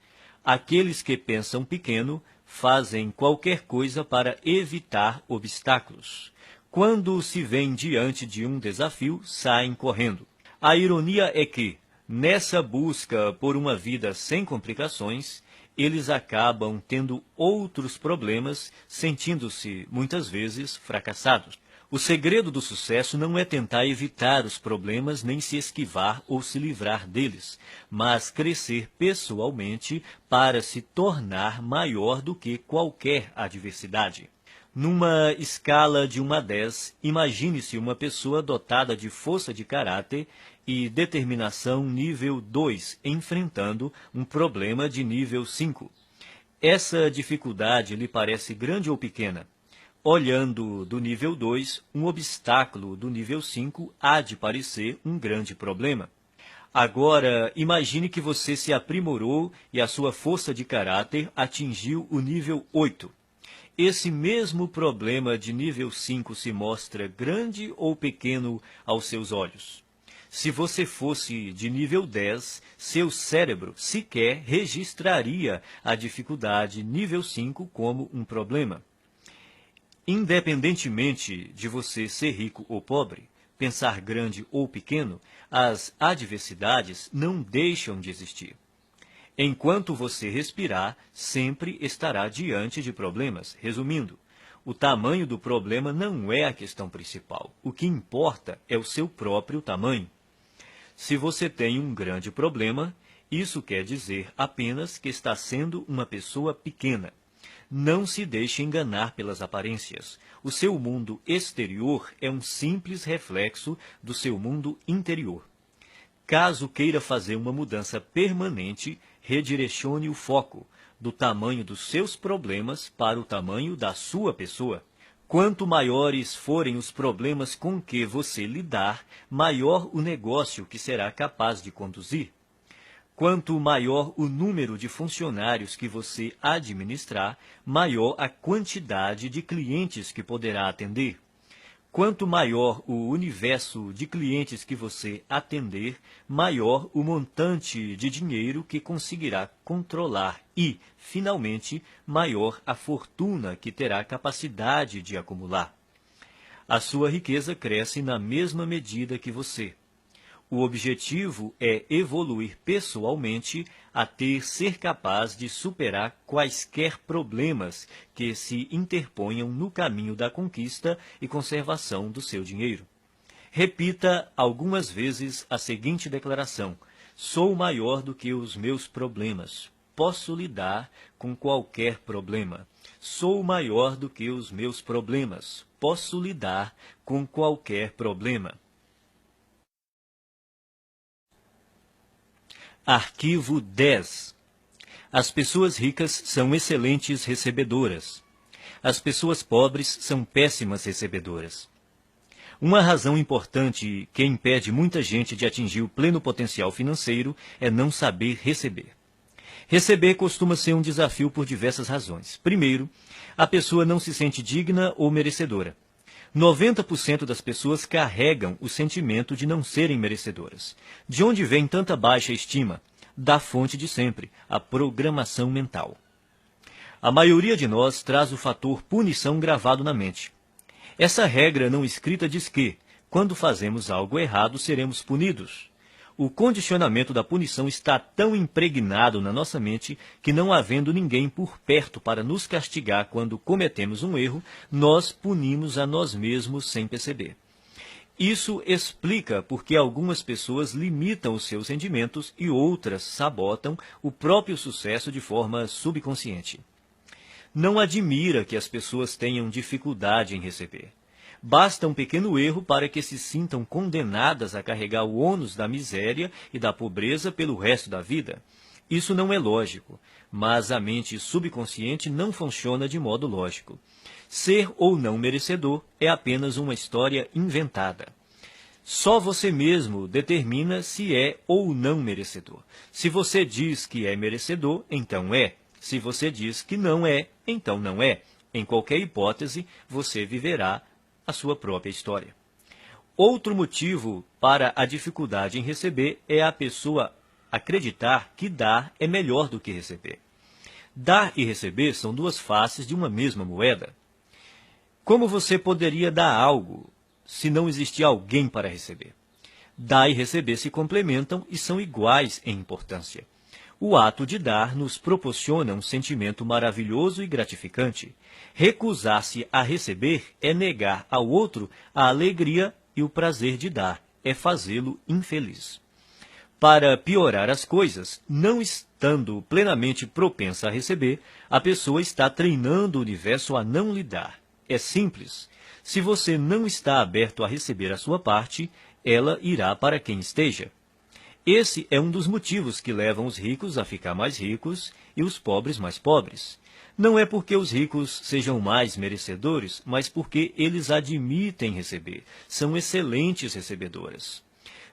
Aqueles que pensam pequeno fazem qualquer coisa para evitar obstáculos. Quando se veem diante de um desafio, saem correndo. A ironia é que, nessa busca por uma vida sem complicações, eles acabam tendo outros problemas, sentindo-se, muitas vezes, fracassados. O segredo do sucesso não é tentar evitar os problemas, nem se esquivar ou se livrar deles, mas crescer pessoalmente para se tornar maior do que qualquer adversidade. Numa escala de 1 a 10, imagine-se uma pessoa dotada de força de caráter e determinação nível 2, enfrentando um problema de nível 5. Essa dificuldade lhe parece grande ou pequena? Olhando do nível 2, um obstáculo do nível 5 há de parecer um grande problema. Agora, imagine que você se aprimorou e a sua força de caráter atingiu o nível 8. Esse mesmo problema de nível 5 se mostra grande ou pequeno aos seus olhos? Se você fosse de nível 10, seu cérebro sequer registraria a dificuldade nível 5 como um problema. Independentemente de você ser rico ou pobre, pensar grande ou pequeno, as adversidades não deixam de existir. Enquanto você respirar, sempre estará diante de problemas. Resumindo, o tamanho do problema não é a questão principal. O que importa é o seu próprio tamanho. Se você tem um grande problema, isso quer dizer apenas que está sendo uma pessoa pequena. Não se deixe enganar pelas aparências. O seu mundo exterior é um simples reflexo do seu mundo interior. Caso queira fazer uma mudança permanente, redirecione o foco do tamanho dos seus problemas para o tamanho da sua pessoa. Quanto maiores forem os problemas com que você lidar, maior o negócio que será capaz de conduzir. Quanto maior o número de funcionários que você administrar, maior a quantidade de clientes que poderá atender. Quanto maior o universo de clientes que você atender, maior o montante de dinheiro que conseguirá controlar e, finalmente, maior a fortuna que terá capacidade de acumular. A sua riqueza cresce na mesma medida que você. O objetivo é evoluir pessoalmente até ser capaz de superar quaisquer problemas que se interponham no caminho da conquista e conservação do seu dinheiro. Repita algumas vezes a seguinte declaração: sou maior do que os meus problemas. Posso lidar com qualquer problema. Sou maior do que os meus problemas. Posso lidar com qualquer problema. Arquivo 10. As pessoas ricas são excelentes recebedoras. As pessoas pobres são péssimas recebedoras. Uma razão importante que impede muita gente de atingir o pleno potencial financeiro é não saber receber. Receber costuma ser um desafio por diversas razões. Primeiro, a pessoa não se sente digna ou merecedora. 90% das pessoas carregam o sentimento de não serem merecedoras. De onde vem tanta baixa estima? Da fonte de sempre, a programação mental. A maioria de nós traz o fator punição gravado na mente. Essa regra não escrita diz que, quando fazemos algo errado, seremos punidos. O condicionamento da punição está tão impregnado na nossa mente que, não havendo ninguém por perto para nos castigar quando cometemos um erro, nós punimos a nós mesmos sem perceber. Isso explica por que algumas pessoas limitam os seus rendimentos e outras sabotam o próprio sucesso de forma subconsciente. Não admira que as pessoas tenham dificuldade em receber. Basta um pequeno erro para que se sintam condenadas a carregar o ônus da miséria e da pobreza pelo resto da vida. Isso não é lógico, mas a mente subconsciente não funciona de modo lógico. Ser ou não merecedor é apenas uma história inventada. Só você mesmo determina se é ou não merecedor. Se você diz que é merecedor, então é. Se você diz que não é, então não é. Em qualquer hipótese, você viverá a sua própria história. Outro motivo para a dificuldade em receber é a pessoa acreditar que dar é melhor do que receber. Dar e receber são duas faces de uma mesma moeda. Como você poderia dar algo se não existir alguém para receber? Dar e receber se complementam e são iguais em importância. O ato de dar nos proporciona um sentimento maravilhoso e gratificante. Recusar-se a receber é negar ao outro a alegria e o prazer de dar, é fazê-lo infeliz. Para piorar as coisas, não estando plenamente propensa a receber, a pessoa está treinando o universo a não lhe dar. É simples. Se você não está aberto a receber a sua parte, ela irá para quem esteja. Esse é um dos motivos que levam os ricos a ficar mais ricos e os pobres mais pobres. Não é porque os ricos sejam mais merecedores, mas porque eles admitem receber. São excelentes recebedoras.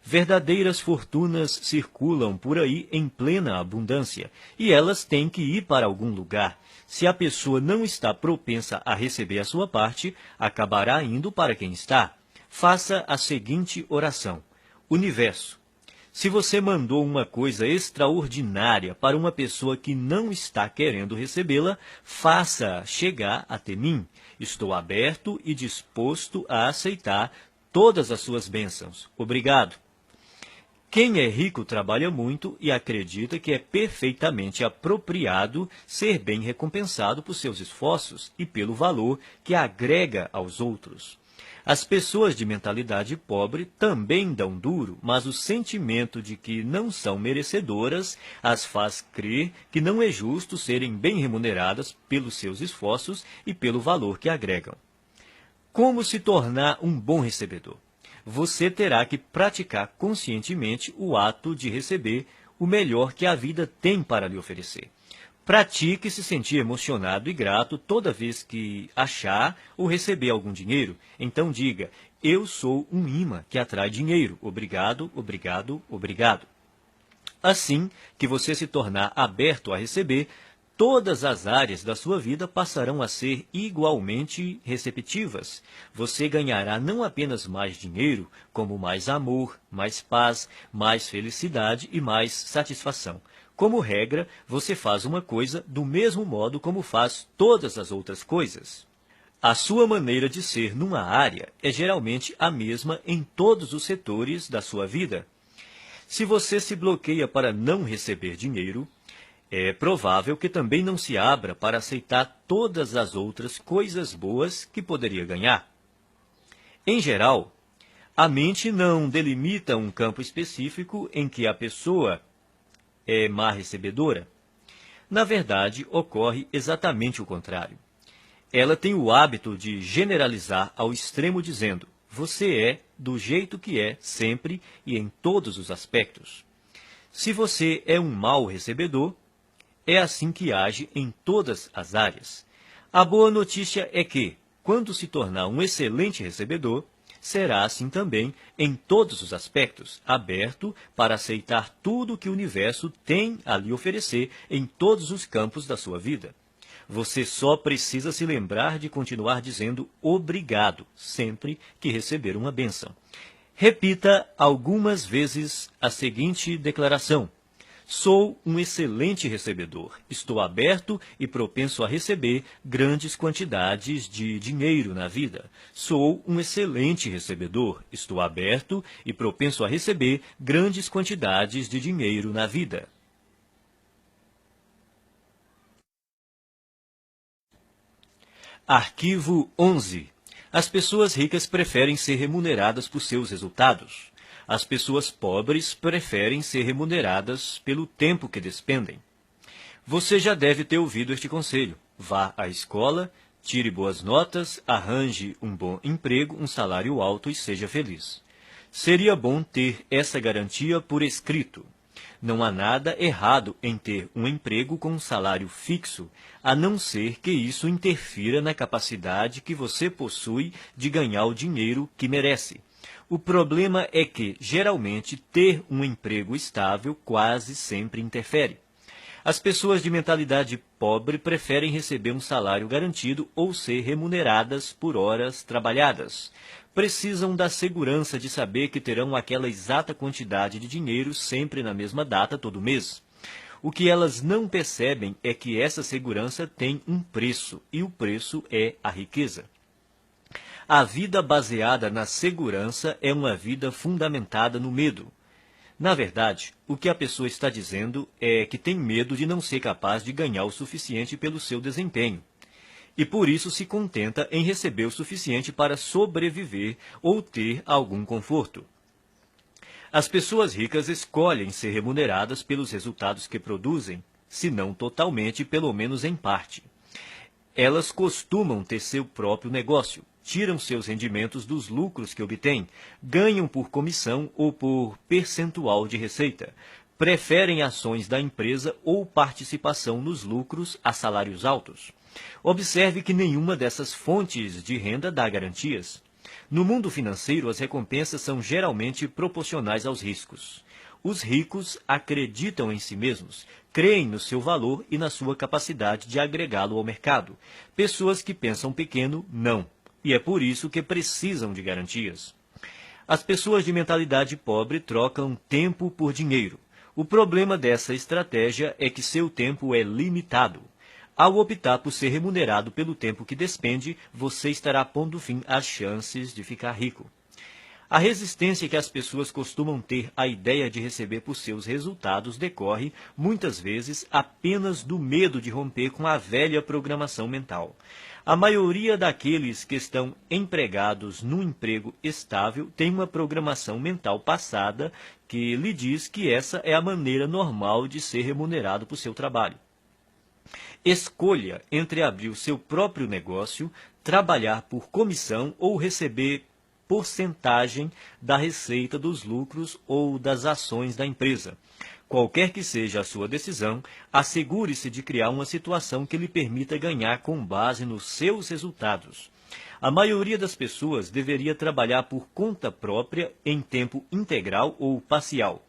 Verdadeiras fortunas circulam por aí em plena abundância, e elas têm que ir para algum lugar. Se a pessoa não está propensa a receber a sua parte, acabará indo para quem está. Faça a seguinte oração: Universo, se você mandou uma coisa extraordinária para uma pessoa que não está querendo recebê-la, faça chegar até mim. Estou aberto e disposto a aceitar todas as suas bênçãos. Obrigado. Quem é rico trabalha muito e acredita que é perfeitamente apropriado ser bem recompensado por seus esforços e pelo valor que agrega aos outros. As pessoas de mentalidade pobre também dão duro, mas o sentimento de que não são merecedoras as faz crer que não é justo serem bem remuneradas pelos seus esforços e pelo valor que agregam. Como se tornar um bom recebedor? Você terá que praticar conscientemente o ato de receber o melhor que a vida tem para lhe oferecer. Pratique se sentir emocionado e grato toda vez que achar ou receber algum dinheiro. Então diga: eu sou um imã que atrai dinheiro. Obrigado, obrigado, obrigado. Assim que você se tornar aberto a receber, todas as áreas da sua vida passarão a ser igualmente receptivas. Você ganhará não apenas mais dinheiro, como mais amor, mais paz, mais felicidade e mais satisfação. Como regra, você faz uma coisa do mesmo modo como faz todas as outras coisas. A sua maneira de ser numa área é geralmente a mesma em todos os setores da sua vida. Se você se bloqueia para não receber dinheiro, é provável que também não se abra para aceitar todas as outras coisas boas que poderia ganhar. Em geral, a mente não delimita um campo específico em que a pessoa é má recebedora. Na verdade, ocorre exatamente o contrário. Ela tem o hábito de generalizar ao extremo dizendo: você é do jeito que é sempre e em todos os aspectos. Se você é um mau recebedor, é assim que age em todas as áreas. A boa notícia é que, quando se tornar um excelente recebedor, será assim também em todos os aspectos, aberto para aceitar tudo que o universo tem a lhe oferecer em todos os campos da sua vida. Você só precisa se lembrar de continuar dizendo obrigado sempre que receber uma bênção. Repita algumas vezes a seguinte declaração: Sou um excelente recebedor. Estou aberto e propenso a receber grandes quantidades de dinheiro na vida. Sou um excelente recebedor. Estou aberto e propenso a receber grandes quantidades de dinheiro na vida. Arquivo 11. As pessoas ricas preferem ser remuneradas por seus resultados. As pessoas pobres preferem ser remuneradas pelo tempo que despendem. Você já deve ter ouvido este conselho. Vá à escola, tire boas notas, arranje um bom emprego, um salário alto e seja feliz. Seria bom ter essa garantia por escrito. Não há nada errado em ter um emprego com um salário fixo, a não ser que isso interfira na capacidade que você possui de ganhar o dinheiro que merece. O problema é que, geralmente, ter um emprego estável quase sempre interfere. As pessoas de mentalidade pobre preferem receber um salário garantido ou ser remuneradas por horas trabalhadas. Precisam da segurança de saber que terão aquela exata quantidade de dinheiro sempre na mesma data todo mês. O que elas não percebem é que essa segurança tem um preço, e o preço é a riqueza. A vida baseada na segurança é uma vida fundamentada no medo. Na verdade, o que a pessoa está dizendo é que tem medo de não ser capaz de ganhar o suficiente pelo seu desempenho. E por isso se contenta em receber o suficiente para sobreviver ou ter algum conforto. As pessoas ricas escolhem ser remuneradas pelos resultados que produzem, se não totalmente, pelo menos em parte. Elas costumam ter seu próprio negócio, tiram seus rendimentos dos lucros que obtêm, ganham por comissão ou por percentual de receita, preferem ações da empresa ou participação nos lucros a salários altos. Observe que nenhuma dessas fontes de renda dá garantias. No mundo financeiro, as recompensas são geralmente proporcionais aos riscos. Os ricos acreditam em si mesmos, creem no seu valor e na sua capacidade de agregá-lo ao mercado. Pessoas que pensam pequeno, não. E é por isso que precisam de garantias. As pessoas de mentalidade pobre trocam tempo por dinheiro. O problema dessa estratégia é que seu tempo é limitado. Ao optar por ser remunerado pelo tempo que despende, você estará pondo fim às chances de ficar rico. A resistência que as pessoas costumam ter à ideia de receber por seus resultados decorre, muitas vezes, apenas do medo de romper com a velha programação mental. A maioria daqueles que estão empregados num emprego estável tem uma programação mental passada que lhe diz que essa é a maneira normal de ser remunerado por seu trabalho. Escolha entre abrir o seu próprio negócio, trabalhar por comissão ou receber porcentagem da receita dos lucros ou das ações da empresa. Qualquer que seja a sua decisão, assegure-se de criar uma situação que lhe permita ganhar com base nos seus resultados. A maioria das pessoas deveria trabalhar por conta própria em tempo integral ou parcial.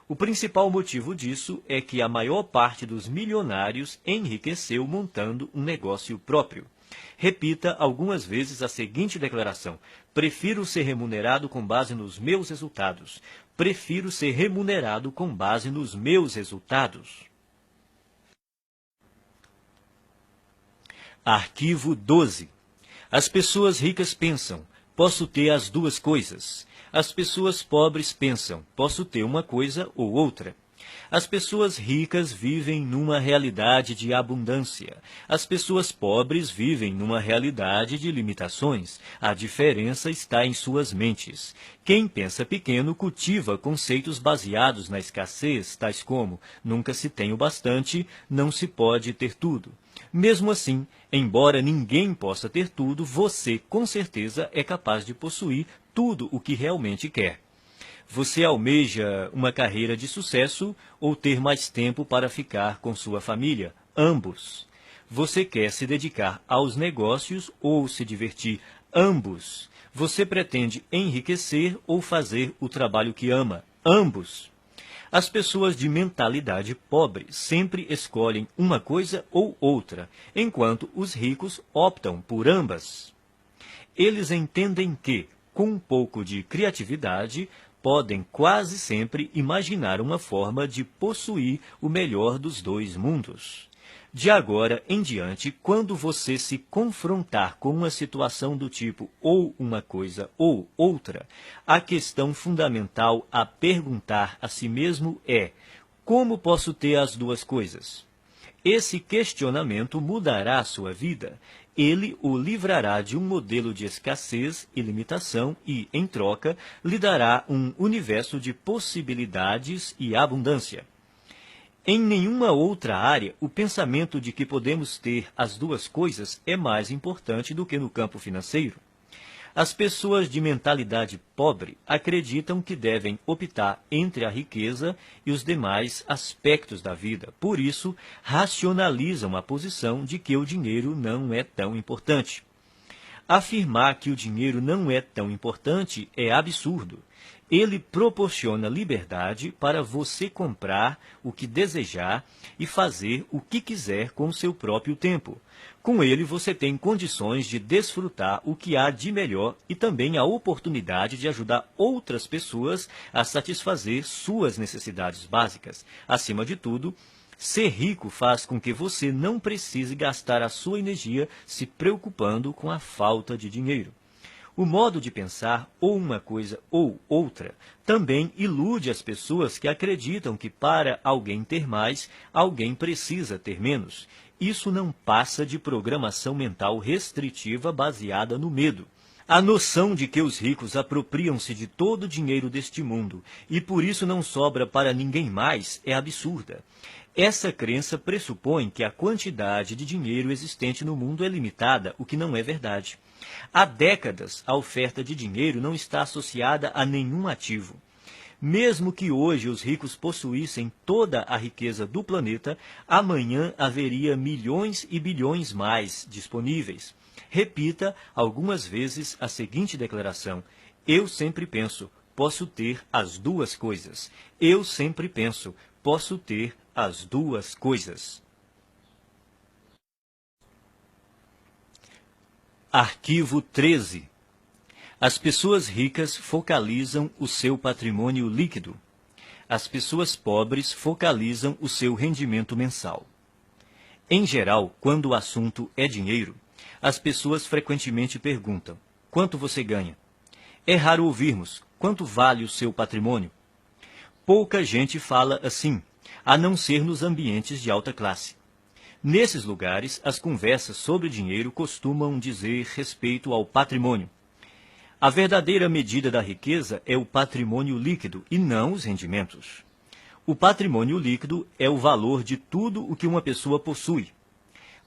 O principal motivo disso é que a maior parte dos milionários enriqueceu montando um negócio próprio. Repita algumas vezes a seguinte declaração: prefiro ser remunerado com base nos meus resultados. Prefiro ser remunerado com base nos meus resultados. Arquivo 12. As pessoas ricas pensam: posso ter as duas coisas. As pessoas pobres pensam: posso ter uma coisa ou outra. As pessoas ricas vivem numa realidade de abundância. As pessoas pobres vivem numa realidade de limitações. A diferença está em suas mentes. Quem pensa pequeno cultiva conceitos baseados na escassez, tais como: nunca se tem o bastante, não se pode ter tudo. Mesmo assim, embora ninguém possa ter tudo, você, com certeza, é capaz de possuir tudo o que realmente quer. Você almeja uma carreira de sucesso ou ter mais tempo para ficar com sua família? Ambos. Você quer se dedicar aos negócios ou se divertir? Ambos. Você pretende enriquecer ou fazer o trabalho que ama? Ambos. As pessoas de mentalidade pobre sempre escolhem uma coisa ou outra, enquanto os ricos optam por ambas. Eles entendem que, com um pouco de criatividade, podem quase sempre imaginar uma forma de possuir o melhor dos dois mundos. De agora em diante, quando você se confrontar com uma situação do tipo ou uma coisa ou outra, a questão fundamental a perguntar a si mesmo é: como posso ter as duas coisas? Esse questionamento mudará a sua vida. Ele o livrará de um modelo de escassez e limitação e, em troca, lhe dará um universo de possibilidades e abundância. Em nenhuma outra área, o pensamento de que podemos ter as duas coisas é mais importante do que no campo financeiro. As pessoas de mentalidade pobre acreditam que devem optar entre a riqueza e os demais aspectos da vida. Por isso, racionalizam a posição de que o dinheiro não é tão importante. Afirmar que o dinheiro não é tão importante é absurdo. Ele proporciona liberdade para você comprar o que desejar e fazer o que quiser com o seu próprio tempo. Com ele, você tem condições de desfrutar o que há de melhor e também a oportunidade de ajudar outras pessoas a satisfazer suas necessidades básicas. Acima de tudo, ser rico faz com que você não precise gastar a sua energia se preocupando com a falta de dinheiro. O modo de pensar, ou uma coisa ou outra, também ilude as pessoas que acreditam que para alguém ter mais, alguém precisa ter menos. Isso não passa de programação mental restritiva baseada no medo. A noção de que os ricos apropriam-se de todo o dinheiro deste mundo e por isso não sobra para ninguém mais é absurda. Essa crença pressupõe que a quantidade de dinheiro existente no mundo é limitada, o que não é verdade. Há décadas, a oferta de dinheiro não está associada a nenhum ativo. Mesmo que hoje os ricos possuíssem toda a riqueza do planeta, amanhã haveria milhões e bilhões mais disponíveis. Repita algumas vezes a seguinte declaração: eu sempre penso, posso ter as duas coisas. Eu sempre penso, posso ter as duas coisas. Arquivo 13. As pessoas ricas focalizam o seu patrimônio líquido. As pessoas pobres focalizam o seu rendimento mensal. Em geral, quando o assunto é dinheiro, as pessoas frequentemente perguntam: quanto você ganha? É raro ouvirmos: quanto vale o seu patrimônio? Pouca gente fala assim, a não ser nos ambientes de alta classe. Nesses lugares, as conversas sobre dinheiro costumam dizer respeito ao patrimônio. A verdadeira medida da riqueza é o patrimônio líquido e não os rendimentos. O patrimônio líquido é o valor de tudo o que uma pessoa possui.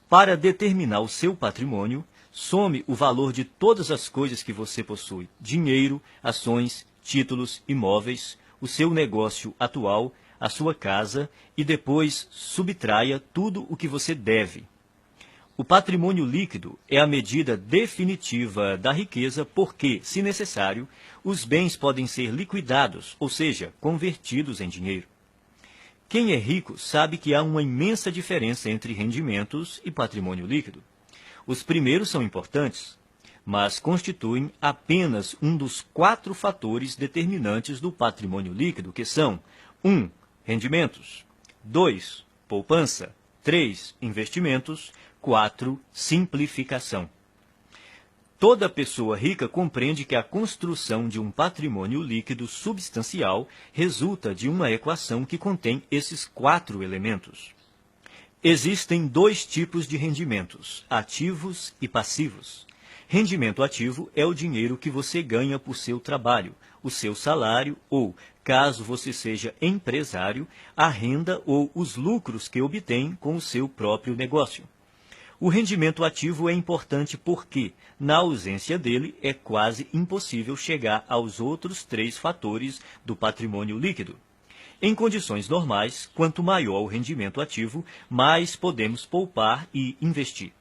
Para determinar o seu patrimônio, some o valor de todas as coisas que você possui: dinheiro, ações, títulos, imóveis, o seu negócio atual, a sua casa, e depois subtraia tudo o que você deve. O patrimônio líquido é a medida definitiva da riqueza porque, se necessário, os bens podem ser liquidados, ou seja, convertidos em dinheiro. Quem é rico sabe que há uma imensa diferença entre rendimentos e patrimônio líquido. Os primeiros são importantes, mas constituem apenas um dos 4 fatores determinantes do patrimônio líquido, que são: 1. Rendimentos. 2. Poupança. 3. Investimentos. 4. Simplificação. Toda pessoa rica compreende que a construção de um patrimônio líquido substancial resulta de uma equação que contém esses 4 elementos. Existem 2 tipos de rendimentos: ativos e passivos. Rendimento ativo é o dinheiro que você ganha por seu trabalho, o seu salário ou, caso você seja empresário, a renda ou os lucros que obtém com o seu próprio negócio. O rendimento ativo é importante porque, na ausência dele, é quase impossível chegar aos outros 3 fatores do patrimônio líquido. Em condições normais, quanto maior o rendimento ativo, mais podemos poupar e investir.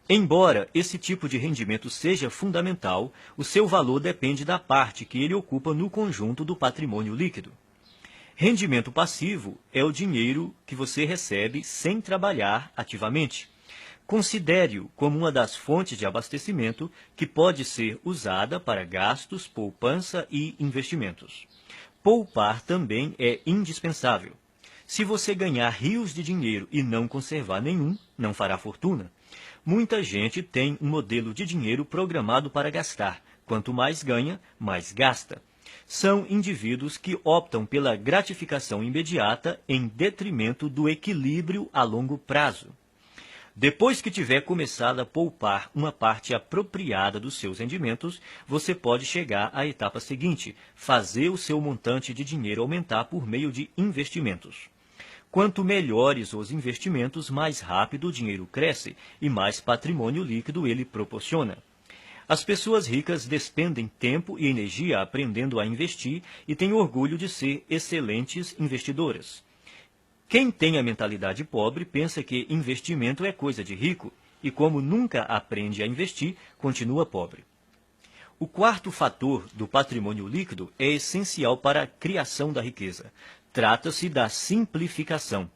Embora esse tipo de rendimento seja fundamental, o seu valor depende da parte que ele ocupa no conjunto do patrimônio líquido. Rendimento passivo é o dinheiro que você recebe sem trabalhar ativamente. Considere-o como uma das fontes de abastecimento que pode ser usada para gastos, poupança e investimentos. Poupar também é indispensável. Se você ganhar rios de dinheiro e não conservar nenhum, não fará fortuna. Muita gente tem um modelo de dinheiro programado para gastar. Quanto mais ganha, mais gasta. São indivíduos que optam pela gratificação imediata em detrimento do equilíbrio a longo prazo. Depois que tiver começado a poupar uma parte apropriada dos seus rendimentos, você pode chegar à etapa seguinte, fazer o seu montante de dinheiro aumentar por meio de investimentos. Quanto melhores os investimentos, mais rápido o dinheiro cresce e mais patrimônio líquido ele proporciona. As pessoas ricas despendem tempo e energia aprendendo a investir e têm orgulho de ser excelentes investidoras. Quem tem a mentalidade pobre pensa que investimento é coisa de rico e, como nunca aprende a investir, continua pobre. O quarto fator do patrimônio líquido é essencial para a criação da riqueza. Trata-se da simplificação.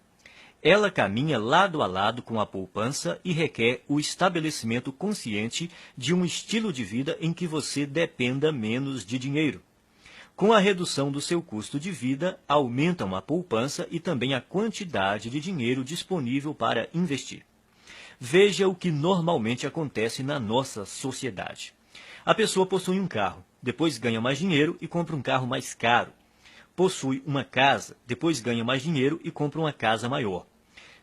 Ela caminha lado a lado com a poupança e requer o estabelecimento consciente de um estilo de vida em que você dependa menos de dinheiro. Com a redução do seu custo de vida, aumentam a poupança e também a quantidade de dinheiro disponível para investir. Veja o que normalmente acontece na nossa sociedade. A pessoa possui um carro, depois ganha mais dinheiro e compra um carro mais caro. Possui uma casa, depois ganha mais dinheiro e compra uma casa maior.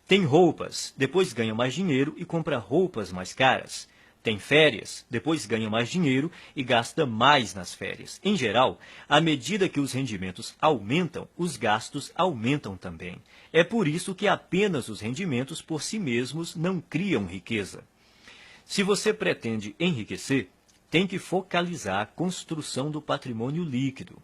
Tem roupas, depois ganha mais dinheiro e compra roupas mais caras. Tem férias, depois ganha mais dinheiro e gasta mais nas férias. Em geral, à medida que os rendimentos aumentam, os gastos aumentam também. É por isso que apenas os rendimentos por si mesmos não criam riqueza. Se você pretende enriquecer, tem que focalizar a construção do patrimônio líquido.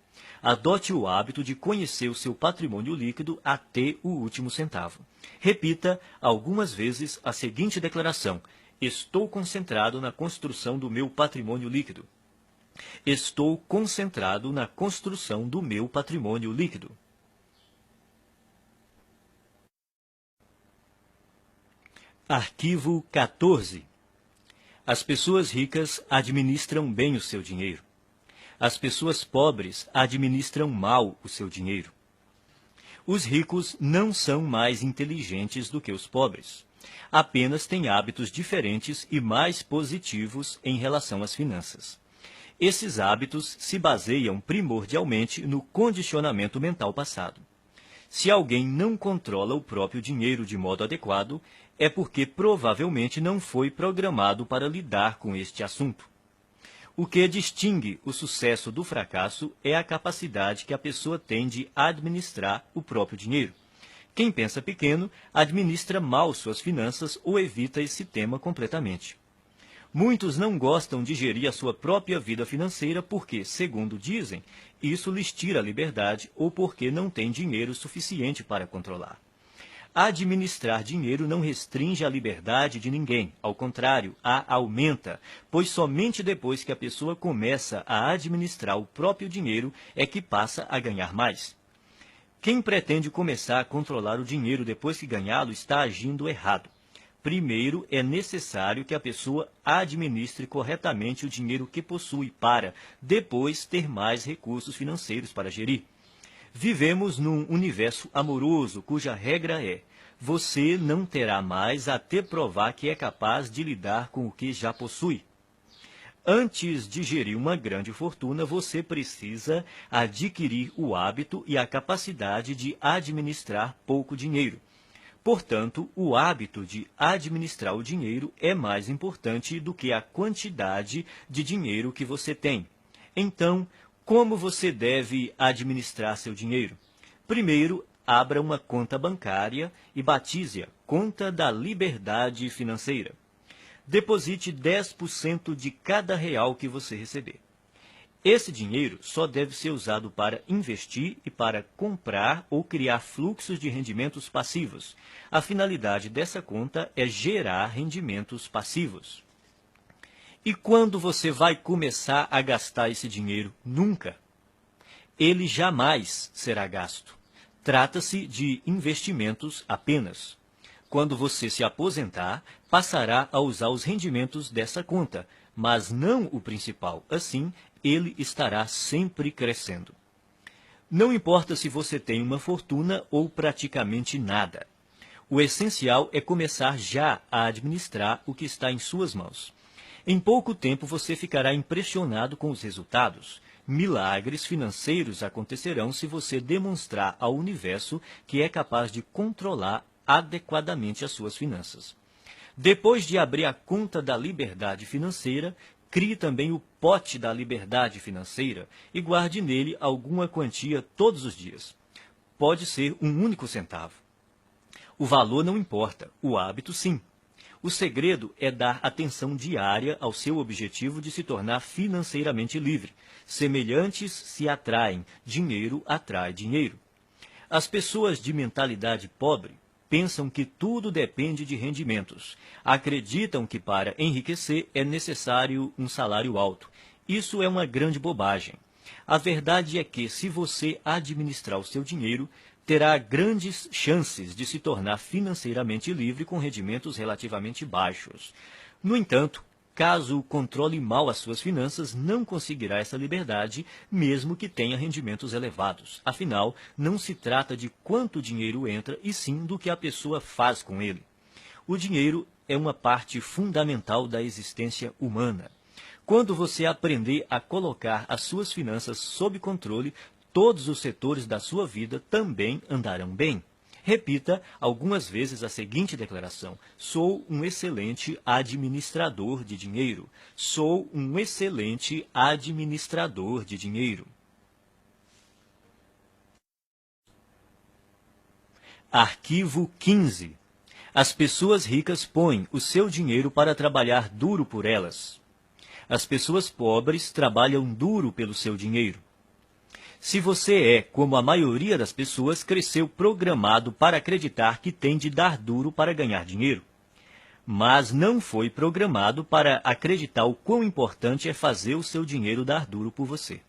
Adote o hábito de conhecer o seu patrimônio líquido até o último centavo. Repita algumas vezes a seguinte declaração: estou concentrado na construção do meu patrimônio líquido. Estou concentrado na construção do meu patrimônio líquido. Arquivo 14. As pessoas ricas administram bem o seu dinheiro. As pessoas pobres administram mal o seu dinheiro. Os ricos não são mais inteligentes do que os pobres. Apenas têm hábitos diferentes e mais positivos em relação às finanças. Esses hábitos se baseiam primordialmente no condicionamento mental passado. Se alguém não controla o próprio dinheiro de modo adequado, é porque provavelmente não foi programado para lidar com este assunto. O que distingue o sucesso do fracasso é a capacidade que a pessoa tem de administrar o próprio dinheiro. Quem pensa pequeno administra mal suas finanças ou evita esse tema completamente. Muitos não gostam de gerir a sua própria vida financeira porque, segundo dizem, isso lhes tira a liberdade ou porque não têm dinheiro suficiente para controlar. Administrar dinheiro não restringe a liberdade de ninguém, ao contrário, a aumenta, pois somente depois que a pessoa começa a administrar o próprio dinheiro é que passa a ganhar mais. Quem pretende começar a controlar o dinheiro depois que ganhá-lo está agindo errado. Primeiro, é necessário que a pessoa administre corretamente o dinheiro que possui para, depois, ter mais recursos financeiros para gerir. Vivemos num universo amoroso cuja regra é: você não terá mais até provar que é capaz de lidar com o que já possui. Antes de gerir uma grande fortuna, você precisa adquirir o hábito e a capacidade de administrar pouco dinheiro. Portanto, o hábito de administrar o dinheiro é mais importante do que a quantidade de dinheiro que você tem. Então, como você deve administrar seu dinheiro? Primeiro, abra uma conta bancária e batize-a Conta da Liberdade Financeira. Deposite 10% de cada real que você receber. Esse dinheiro só deve ser usado para investir e para comprar ou criar fluxos de rendimentos passivos. A finalidade dessa conta é gerar rendimentos passivos. E quando você vai começar a gastar esse dinheiro? Nunca. Ele jamais será gasto. Trata-se de investimentos apenas. Quando você se aposentar, passará a usar os rendimentos dessa conta, mas não o principal. Assim, ele estará sempre crescendo. Não importa se você tem uma fortuna ou praticamente nada. O essencial é começar já a administrar o que está em suas mãos. Em pouco tempo você ficará impressionado com os resultados. Milagres financeiros acontecerão se você demonstrar ao universo que é capaz de controlar adequadamente as suas finanças. Depois de abrir a conta da liberdade financeira, crie também o pote da liberdade financeira e guarde nele alguma quantia todos os dias. Pode ser um único centavo. O valor não importa, o hábito sim. O segredo é dar atenção diária ao seu objetivo de se tornar financeiramente livre. Semelhantes se atraem, dinheiro atrai dinheiro. As pessoas de mentalidade pobre pensam que tudo depende de rendimentos. Acreditam que para enriquecer é necessário um salário alto. Isso é uma grande bobagem. A verdade é que, se você administrar o seu dinheiro, terá grandes chances de se tornar financeiramente livre com rendimentos relativamente baixos. No entanto, caso controle mal as suas finanças, não conseguirá essa liberdade, mesmo que tenha rendimentos elevados. Afinal, não se trata de quanto dinheiro entra, e sim do que a pessoa faz com ele. O dinheiro é uma parte fundamental da existência humana. Quando você aprender a colocar as suas finanças sob controle, todos os setores da sua vida também andarão bem. Repita algumas vezes a seguinte declaração: sou um excelente administrador de dinheiro. Sou um excelente administrador de dinheiro. Arquivo 15. As pessoas ricas põem o seu dinheiro para trabalhar duro por elas. As pessoas pobres trabalham duro pelo seu dinheiro. Se você é, como a maioria das pessoas, cresceu programado para acreditar que tem de dar duro para ganhar dinheiro, mas não foi programado para acreditar o quão importante é fazer o seu dinheiro dar duro por você.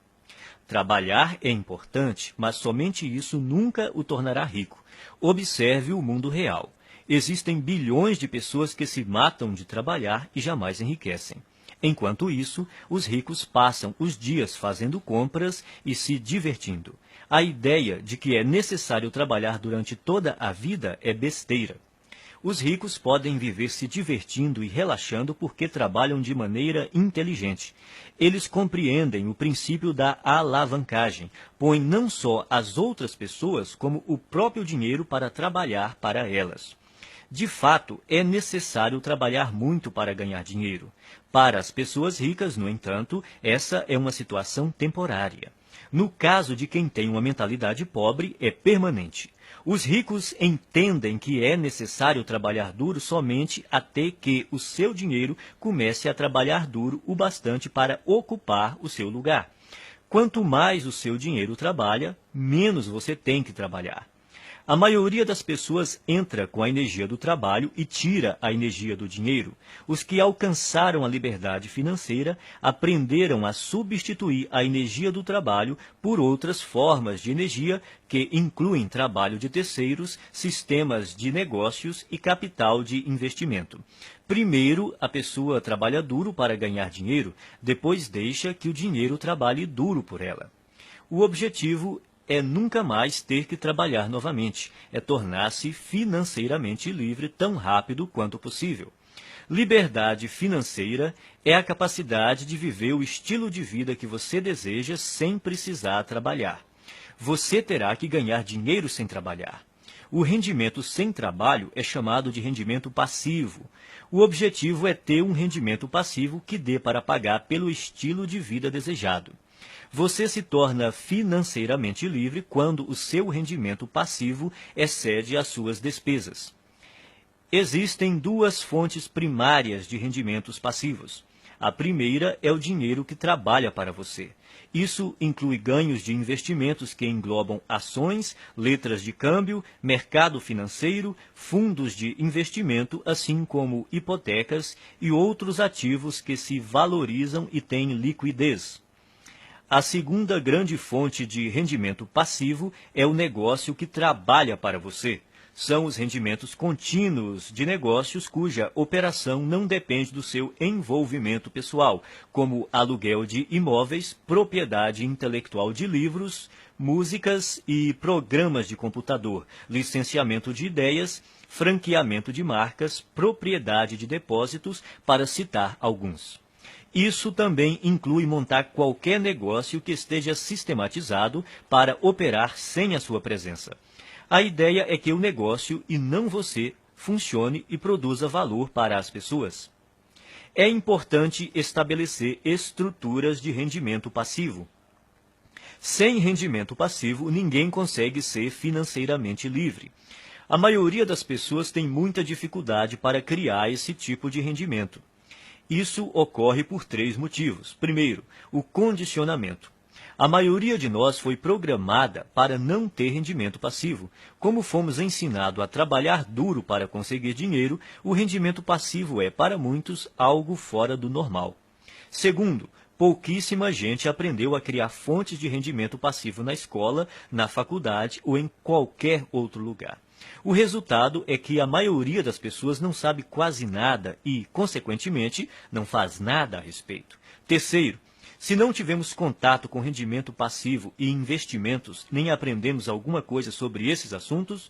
Trabalhar é importante, mas somente isso nunca o tornará rico. Observe o mundo real. Existem bilhões de pessoas que se matam de trabalhar e jamais enriquecem. Enquanto isso, os ricos passam os dias fazendo compras e se divertindo. A ideia de que é necessário trabalhar durante toda a vida é besteira. Os ricos podem viver se divertindo e relaxando porque trabalham de maneira inteligente. Eles compreendem o princípio da alavancagem, põem não só as outras pessoas, como o próprio dinheiro para trabalhar para elas. De fato, é necessário trabalhar muito para ganhar dinheiro. Para as pessoas ricas, no entanto, essa é uma situação temporária. No caso de quem tem uma mentalidade pobre, é permanente. Os ricos entendem que é necessário trabalhar duro somente até que o seu dinheiro comece a trabalhar duro o bastante para ocupar o seu lugar. Quanto mais o seu dinheiro trabalha, menos você tem que trabalhar. A maioria das pessoas entra com a energia do trabalho e tira a energia do dinheiro. Os que alcançaram a liberdade financeira aprenderam a substituir a energia do trabalho por outras formas de energia que incluem trabalho de terceiros, sistemas de negócios e capital de investimento. Primeiro, a pessoa trabalha duro para ganhar dinheiro, depois deixa que o dinheiro trabalhe duro por ela. O objetivo é nunca mais ter que trabalhar novamente, é tornar-se financeiramente livre tão rápido quanto possível. Liberdade financeira é a capacidade de viver o estilo de vida que você deseja sem precisar trabalhar. Você terá que ganhar dinheiro sem trabalhar. O rendimento sem trabalho é chamado de rendimento passivo. O objetivo é ter um rendimento passivo que dê para pagar pelo estilo de vida desejado. Você se torna financeiramente livre quando o seu rendimento passivo excede as suas despesas. Existem duas fontes primárias de rendimentos passivos. A primeira é o dinheiro que trabalha para você. Isso inclui ganhos de investimentos que englobam ações, letras de câmbio, mercado financeiro, fundos de investimento, assim como hipotecas e outros ativos que se valorizam e têm liquidez. A segunda grande fonte de rendimento passivo é o negócio que trabalha para você. São os rendimentos contínuos de negócios cuja operação não depende do seu envolvimento pessoal, como aluguel de imóveis, propriedade intelectual de livros, músicas e programas de computador, licenciamento de ideias, franqueamento de marcas, propriedade de depósitos, para citar alguns. Isso também inclui montar qualquer negócio que esteja sistematizado para operar sem a sua presença. A ideia é que o negócio, e não você, funcione e produza valor para as pessoas. É importante estabelecer estruturas de rendimento passivo. Sem rendimento passivo, ninguém consegue ser financeiramente livre. A maioria das pessoas tem muita dificuldade para criar esse tipo de rendimento. Isso ocorre por 3 motivos. Primeiro, o condicionamento. A maioria de nós foi programada para não ter rendimento passivo. Como fomos ensinados a trabalhar duro para conseguir dinheiro, o rendimento passivo é, para muitos, algo fora do normal. Segundo, pouquíssima gente aprendeu a criar fontes de rendimento passivo na escola, na faculdade ou em qualquer outro lugar. O resultado é que a maioria das pessoas não sabe quase nada e, consequentemente, não faz nada a respeito. Terceiro, se não tivemos contato com rendimento passivo e investimentos, nem aprendemos alguma coisa sobre esses assuntos,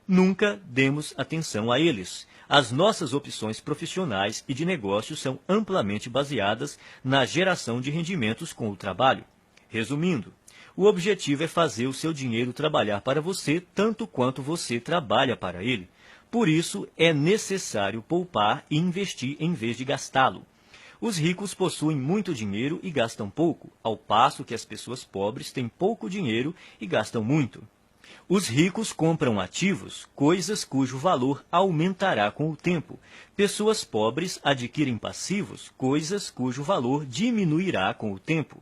nunca demos atenção a eles. As nossas opções profissionais e de negócios são amplamente baseadas na geração de rendimentos com o trabalho. Resumindo, o objetivo é fazer o seu dinheiro trabalhar para você tanto quanto você trabalha para ele. Por isso, é necessário poupar e investir em vez de gastá-lo. Os ricos possuem muito dinheiro e gastam pouco, ao passo que as pessoas pobres têm pouco dinheiro e gastam muito. Os ricos compram ativos, coisas cujo valor aumentará com o tempo. Pessoas pobres adquirem passivos, coisas cujo valor diminuirá com o tempo.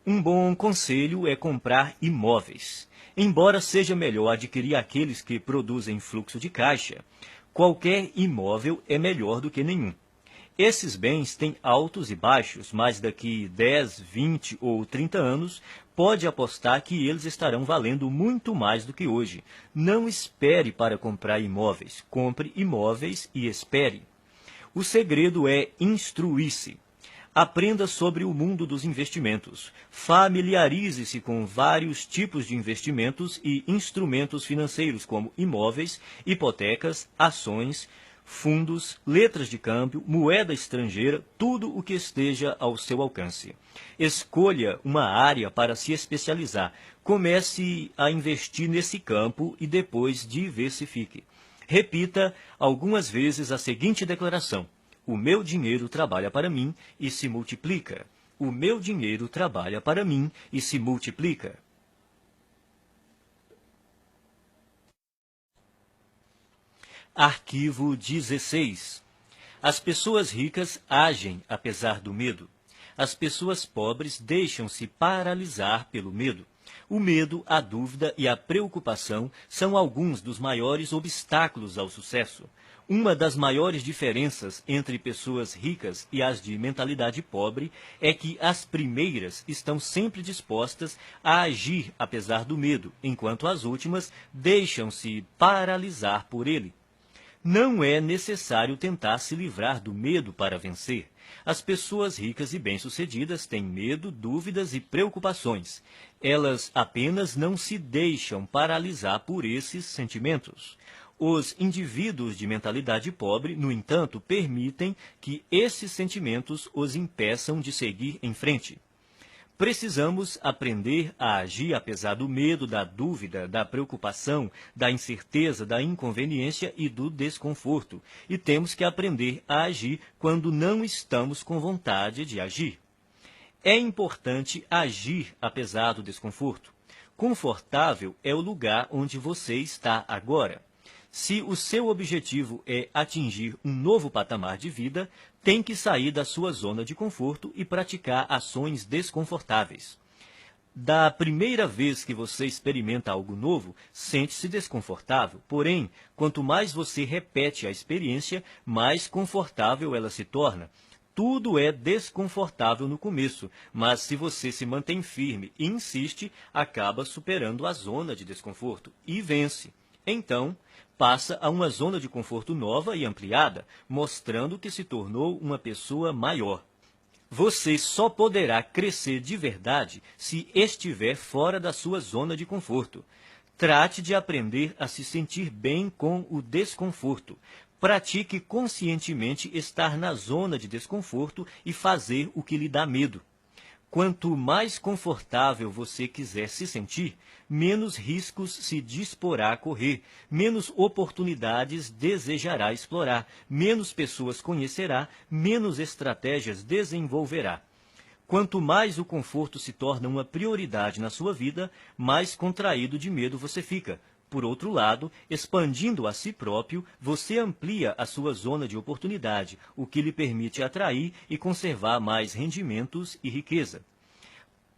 Um bom conselho é comprar imóveis. Embora seja melhor adquirir aqueles que produzem fluxo de caixa, qualquer imóvel é melhor do que nenhum. Esses bens têm altos e baixos, mas daqui 10, 20 ou 30 anos, pode apostar que eles estarão valendo muito mais do que hoje. Não espere para comprar imóveis. Compre imóveis e espere. O segredo é instruir-se. Aprenda sobre o mundo dos investimentos. Familiarize-se com vários tipos de investimentos e instrumentos financeiros, como imóveis, hipotecas, ações, fundos, letras de câmbio, moeda estrangeira, tudo o que esteja ao seu alcance. Escolha uma área para se especializar. Comece a investir nesse campo e depois diversifique. Repita algumas vezes a seguinte declaração: o meu dinheiro trabalha para mim e se multiplica. O meu dinheiro trabalha para mim e se multiplica. Arquivo 16. As pessoas ricas agem apesar do medo. As pessoas pobres deixam-se paralisar pelo medo. O medo, a dúvida e a preocupação são alguns dos maiores obstáculos ao sucesso. Uma das maiores diferenças entre pessoas ricas e as de mentalidade pobre é que as primeiras estão sempre dispostas a agir apesar do medo, enquanto as últimas deixam-se paralisar por ele. Não é necessário tentar se livrar do medo para vencer. As pessoas ricas e bem-sucedidas têm medo, dúvidas e preocupações. Elas apenas não se deixam paralisar por esses sentimentos. Os indivíduos de mentalidade pobre, no entanto, permitem que esses sentimentos os impeçam de seguir em frente. Precisamos aprender a agir apesar do medo, da dúvida, da preocupação, da incerteza, da inconveniência e do desconforto. E temos que aprender a agir quando não estamos com vontade de agir. É importante agir apesar do desconforto. Confortável é o lugar onde você está agora. Se o seu objetivo é atingir um novo patamar de vida, tem que sair da sua zona de conforto e praticar ações desconfortáveis. Da primeira vez que você experimenta algo novo, sente-se desconfortável. Porém, quanto mais você repete a experiência, mais confortável ela se torna. Tudo é desconfortável no começo, mas se você se mantém firme e insiste, acaba superando a zona de desconforto e vence. Então, passa a uma zona de conforto nova e ampliada, mostrando que se tornou uma pessoa maior. Você só poderá crescer de verdade se estiver fora da sua zona de conforto. Trate de aprender a se sentir bem com o desconforto. Pratique conscientemente estar na zona de desconforto e fazer o que lhe dá medo. Quanto mais confortável você quiser se sentir, menos riscos se disporá a correr, menos oportunidades desejará explorar, menos pessoas conhecerá, menos estratégias desenvolverá. Quanto mais o conforto se torna uma prioridade na sua vida, mais contraído de medo você fica. Por outro lado, expandindo a si próprio, você amplia a sua zona de oportunidade, o que lhe permite atrair e conservar mais rendimentos e riqueza.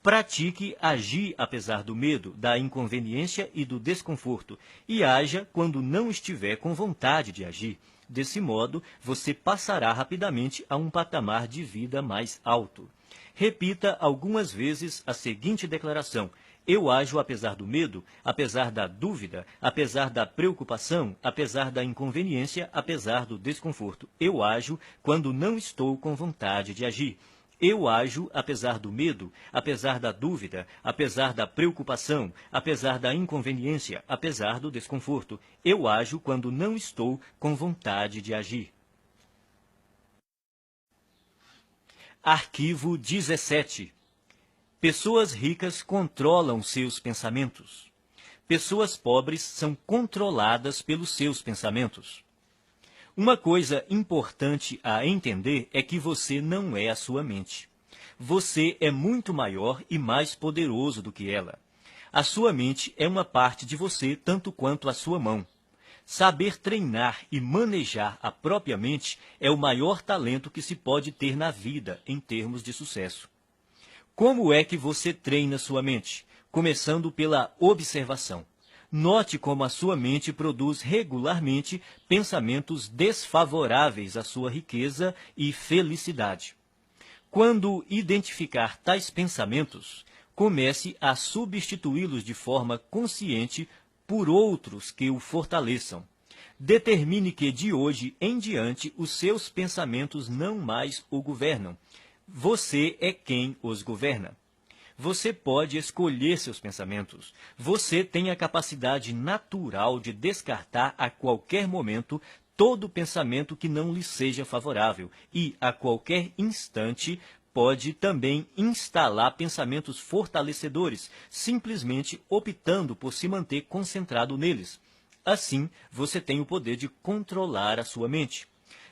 Pratique agir apesar do medo, da inconveniência e do desconforto, e haja quando não estiver com vontade de agir. Desse modo, você passará rapidamente a um patamar de vida mais alto. Repita algumas vezes a seguinte declaração: eu ajo apesar do medo, apesar da dúvida, apesar da preocupação, apesar da inconveniência, apesar do desconforto. Eu ajo quando não estou com vontade de agir. Eu ajo apesar do medo, apesar da dúvida, apesar da preocupação, apesar da inconveniência, apesar do desconforto. Eu ajo quando não estou com vontade de agir. Arquivo 17. Pessoas ricas controlam seus pensamentos. Pessoas pobres são controladas pelos seus pensamentos. Uma coisa importante a entender é que você não é a sua mente. Você é muito maior e mais poderoso do que ela. A sua mente é uma parte de você tanto quanto a sua mão. Saber treinar e manejar a própria mente é o maior talento que se pode ter na vida em termos de sucesso. Como é que você treina sua mente? Começando pela observação. Note como a sua mente produz regularmente pensamentos desfavoráveis à sua riqueza e felicidade. Quando identificar tais pensamentos, comece a substituí-los de forma consciente por outros que o fortaleçam. Determine que de hoje em diante os seus pensamentos não mais o governam. Você é quem os governa. Você pode escolher seus pensamentos. Você tem a capacidade natural de descartar a qualquer momento todo pensamento que não lhe seja favorável e, a qualquer instante, pode também instalar pensamentos fortalecedores, simplesmente optando por se manter concentrado neles. Assim, você tem o poder de controlar a sua mente.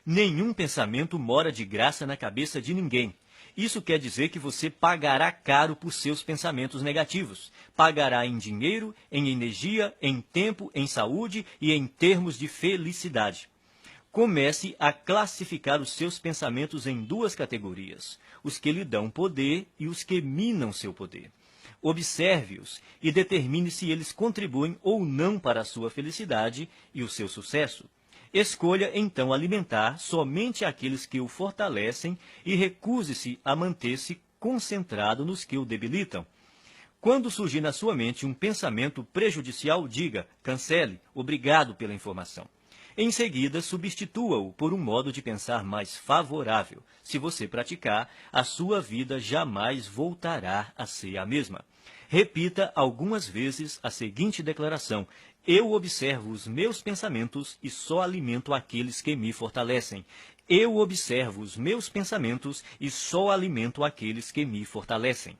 Nenhum pensamento mora de graça na cabeça de ninguém. Isso quer dizer que você pagará caro por seus pensamentos negativos. Pagará em dinheiro, em energia, em tempo, em saúde e em termos de felicidade. Comece a classificar os seus pensamentos em duas categorias: os que lhe dão poder e os que minam seu poder. Observe-os e determine se eles contribuem ou não para a sua felicidade e o seu sucesso. Escolha, então, alimentar somente aqueles que o fortalecem e recuse-se a manter-se concentrado nos que o debilitam. Quando surgir na sua mente um pensamento prejudicial, diga: cancele, obrigado pela informação. Em seguida, substitua-o por um modo de pensar mais favorável. Se você praticar, a sua vida jamais voltará a ser a mesma. Repita algumas vezes a seguinte declaração: eu observo os meus pensamentos e só alimento aqueles que me fortalecem. Eu observo os meus pensamentos e só alimento aqueles que me fortalecem.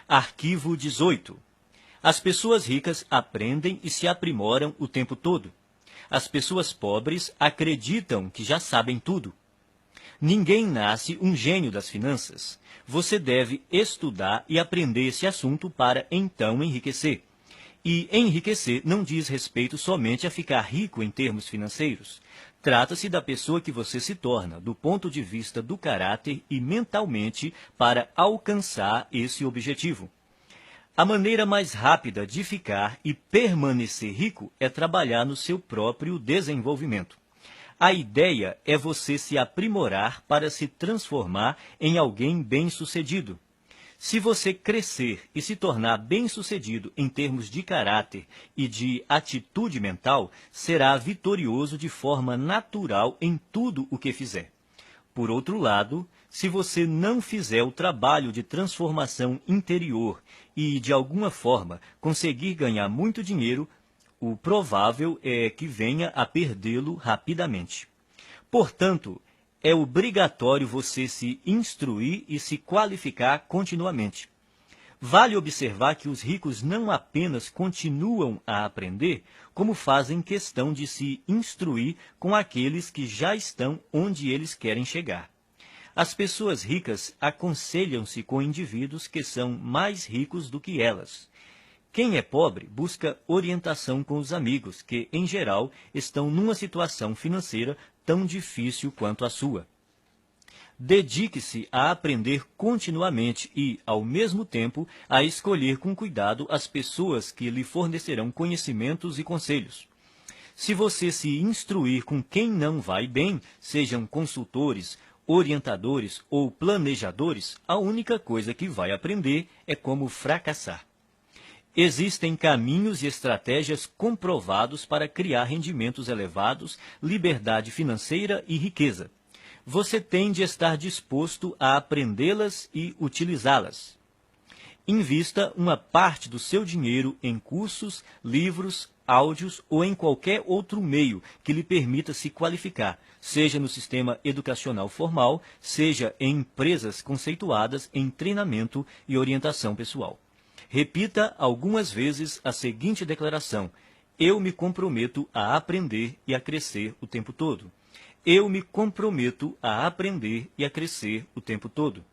Arquivo 18. As pessoas ricas aprendem e se aprimoram o tempo todo. As pessoas pobres acreditam que já sabem tudo. Ninguém nasce um gênio das finanças. Você deve estudar e aprender esse assunto para então enriquecer. E enriquecer não diz respeito somente a ficar rico em termos financeiros. Trata-se da pessoa que você se torna, do ponto de vista do caráter e mentalmente, para alcançar esse objetivo. A maneira mais rápida de ficar e permanecer rico é trabalhar no seu próprio desenvolvimento. A ideia é você se aprimorar para se transformar em alguém bem-sucedido. Se você crescer e se tornar bem-sucedido em termos de caráter e de atitude mental, será vitorioso de forma natural em tudo o que fizer. Por outro lado, se você não fizer o trabalho de transformação interior e, de alguma forma, conseguir ganhar muito dinheiro, o provável é que venha a perdê-lo rapidamente. Portanto, é obrigatório você se instruir e se qualificar continuamente. Vale observar que os ricos não apenas continuam a aprender, como fazem questão de se instruir com aqueles que já estão onde eles querem chegar. As pessoas ricas aconselham-se com indivíduos que são mais ricos do que elas. Quem é pobre busca orientação com os amigos, que, em geral, estão numa situação financeira tão difícil quanto a sua. Dedique-se a aprender continuamente e, ao mesmo tempo, a escolher com cuidado as pessoas que lhe fornecerão conhecimentos e conselhos. Se você se instruir com quem não vai bem, sejam consultores, orientadores ou planejadores, a única coisa que vai aprender é como fracassar. Existem caminhos e estratégias comprovados para criar rendimentos elevados, liberdade financeira e riqueza. Você tem de estar disposto a aprendê-las e utilizá-las. Invista uma parte do seu dinheiro em cursos, livros, áudios ou em qualquer outro meio que lhe permita se qualificar, seja no sistema educacional formal, seja em empresas conceituadas em treinamento e orientação pessoal. Repita algumas vezes a seguinte declaração: eu me comprometo a aprender e a crescer o tempo todo. Eu me comprometo a aprender e a crescer o tempo todo.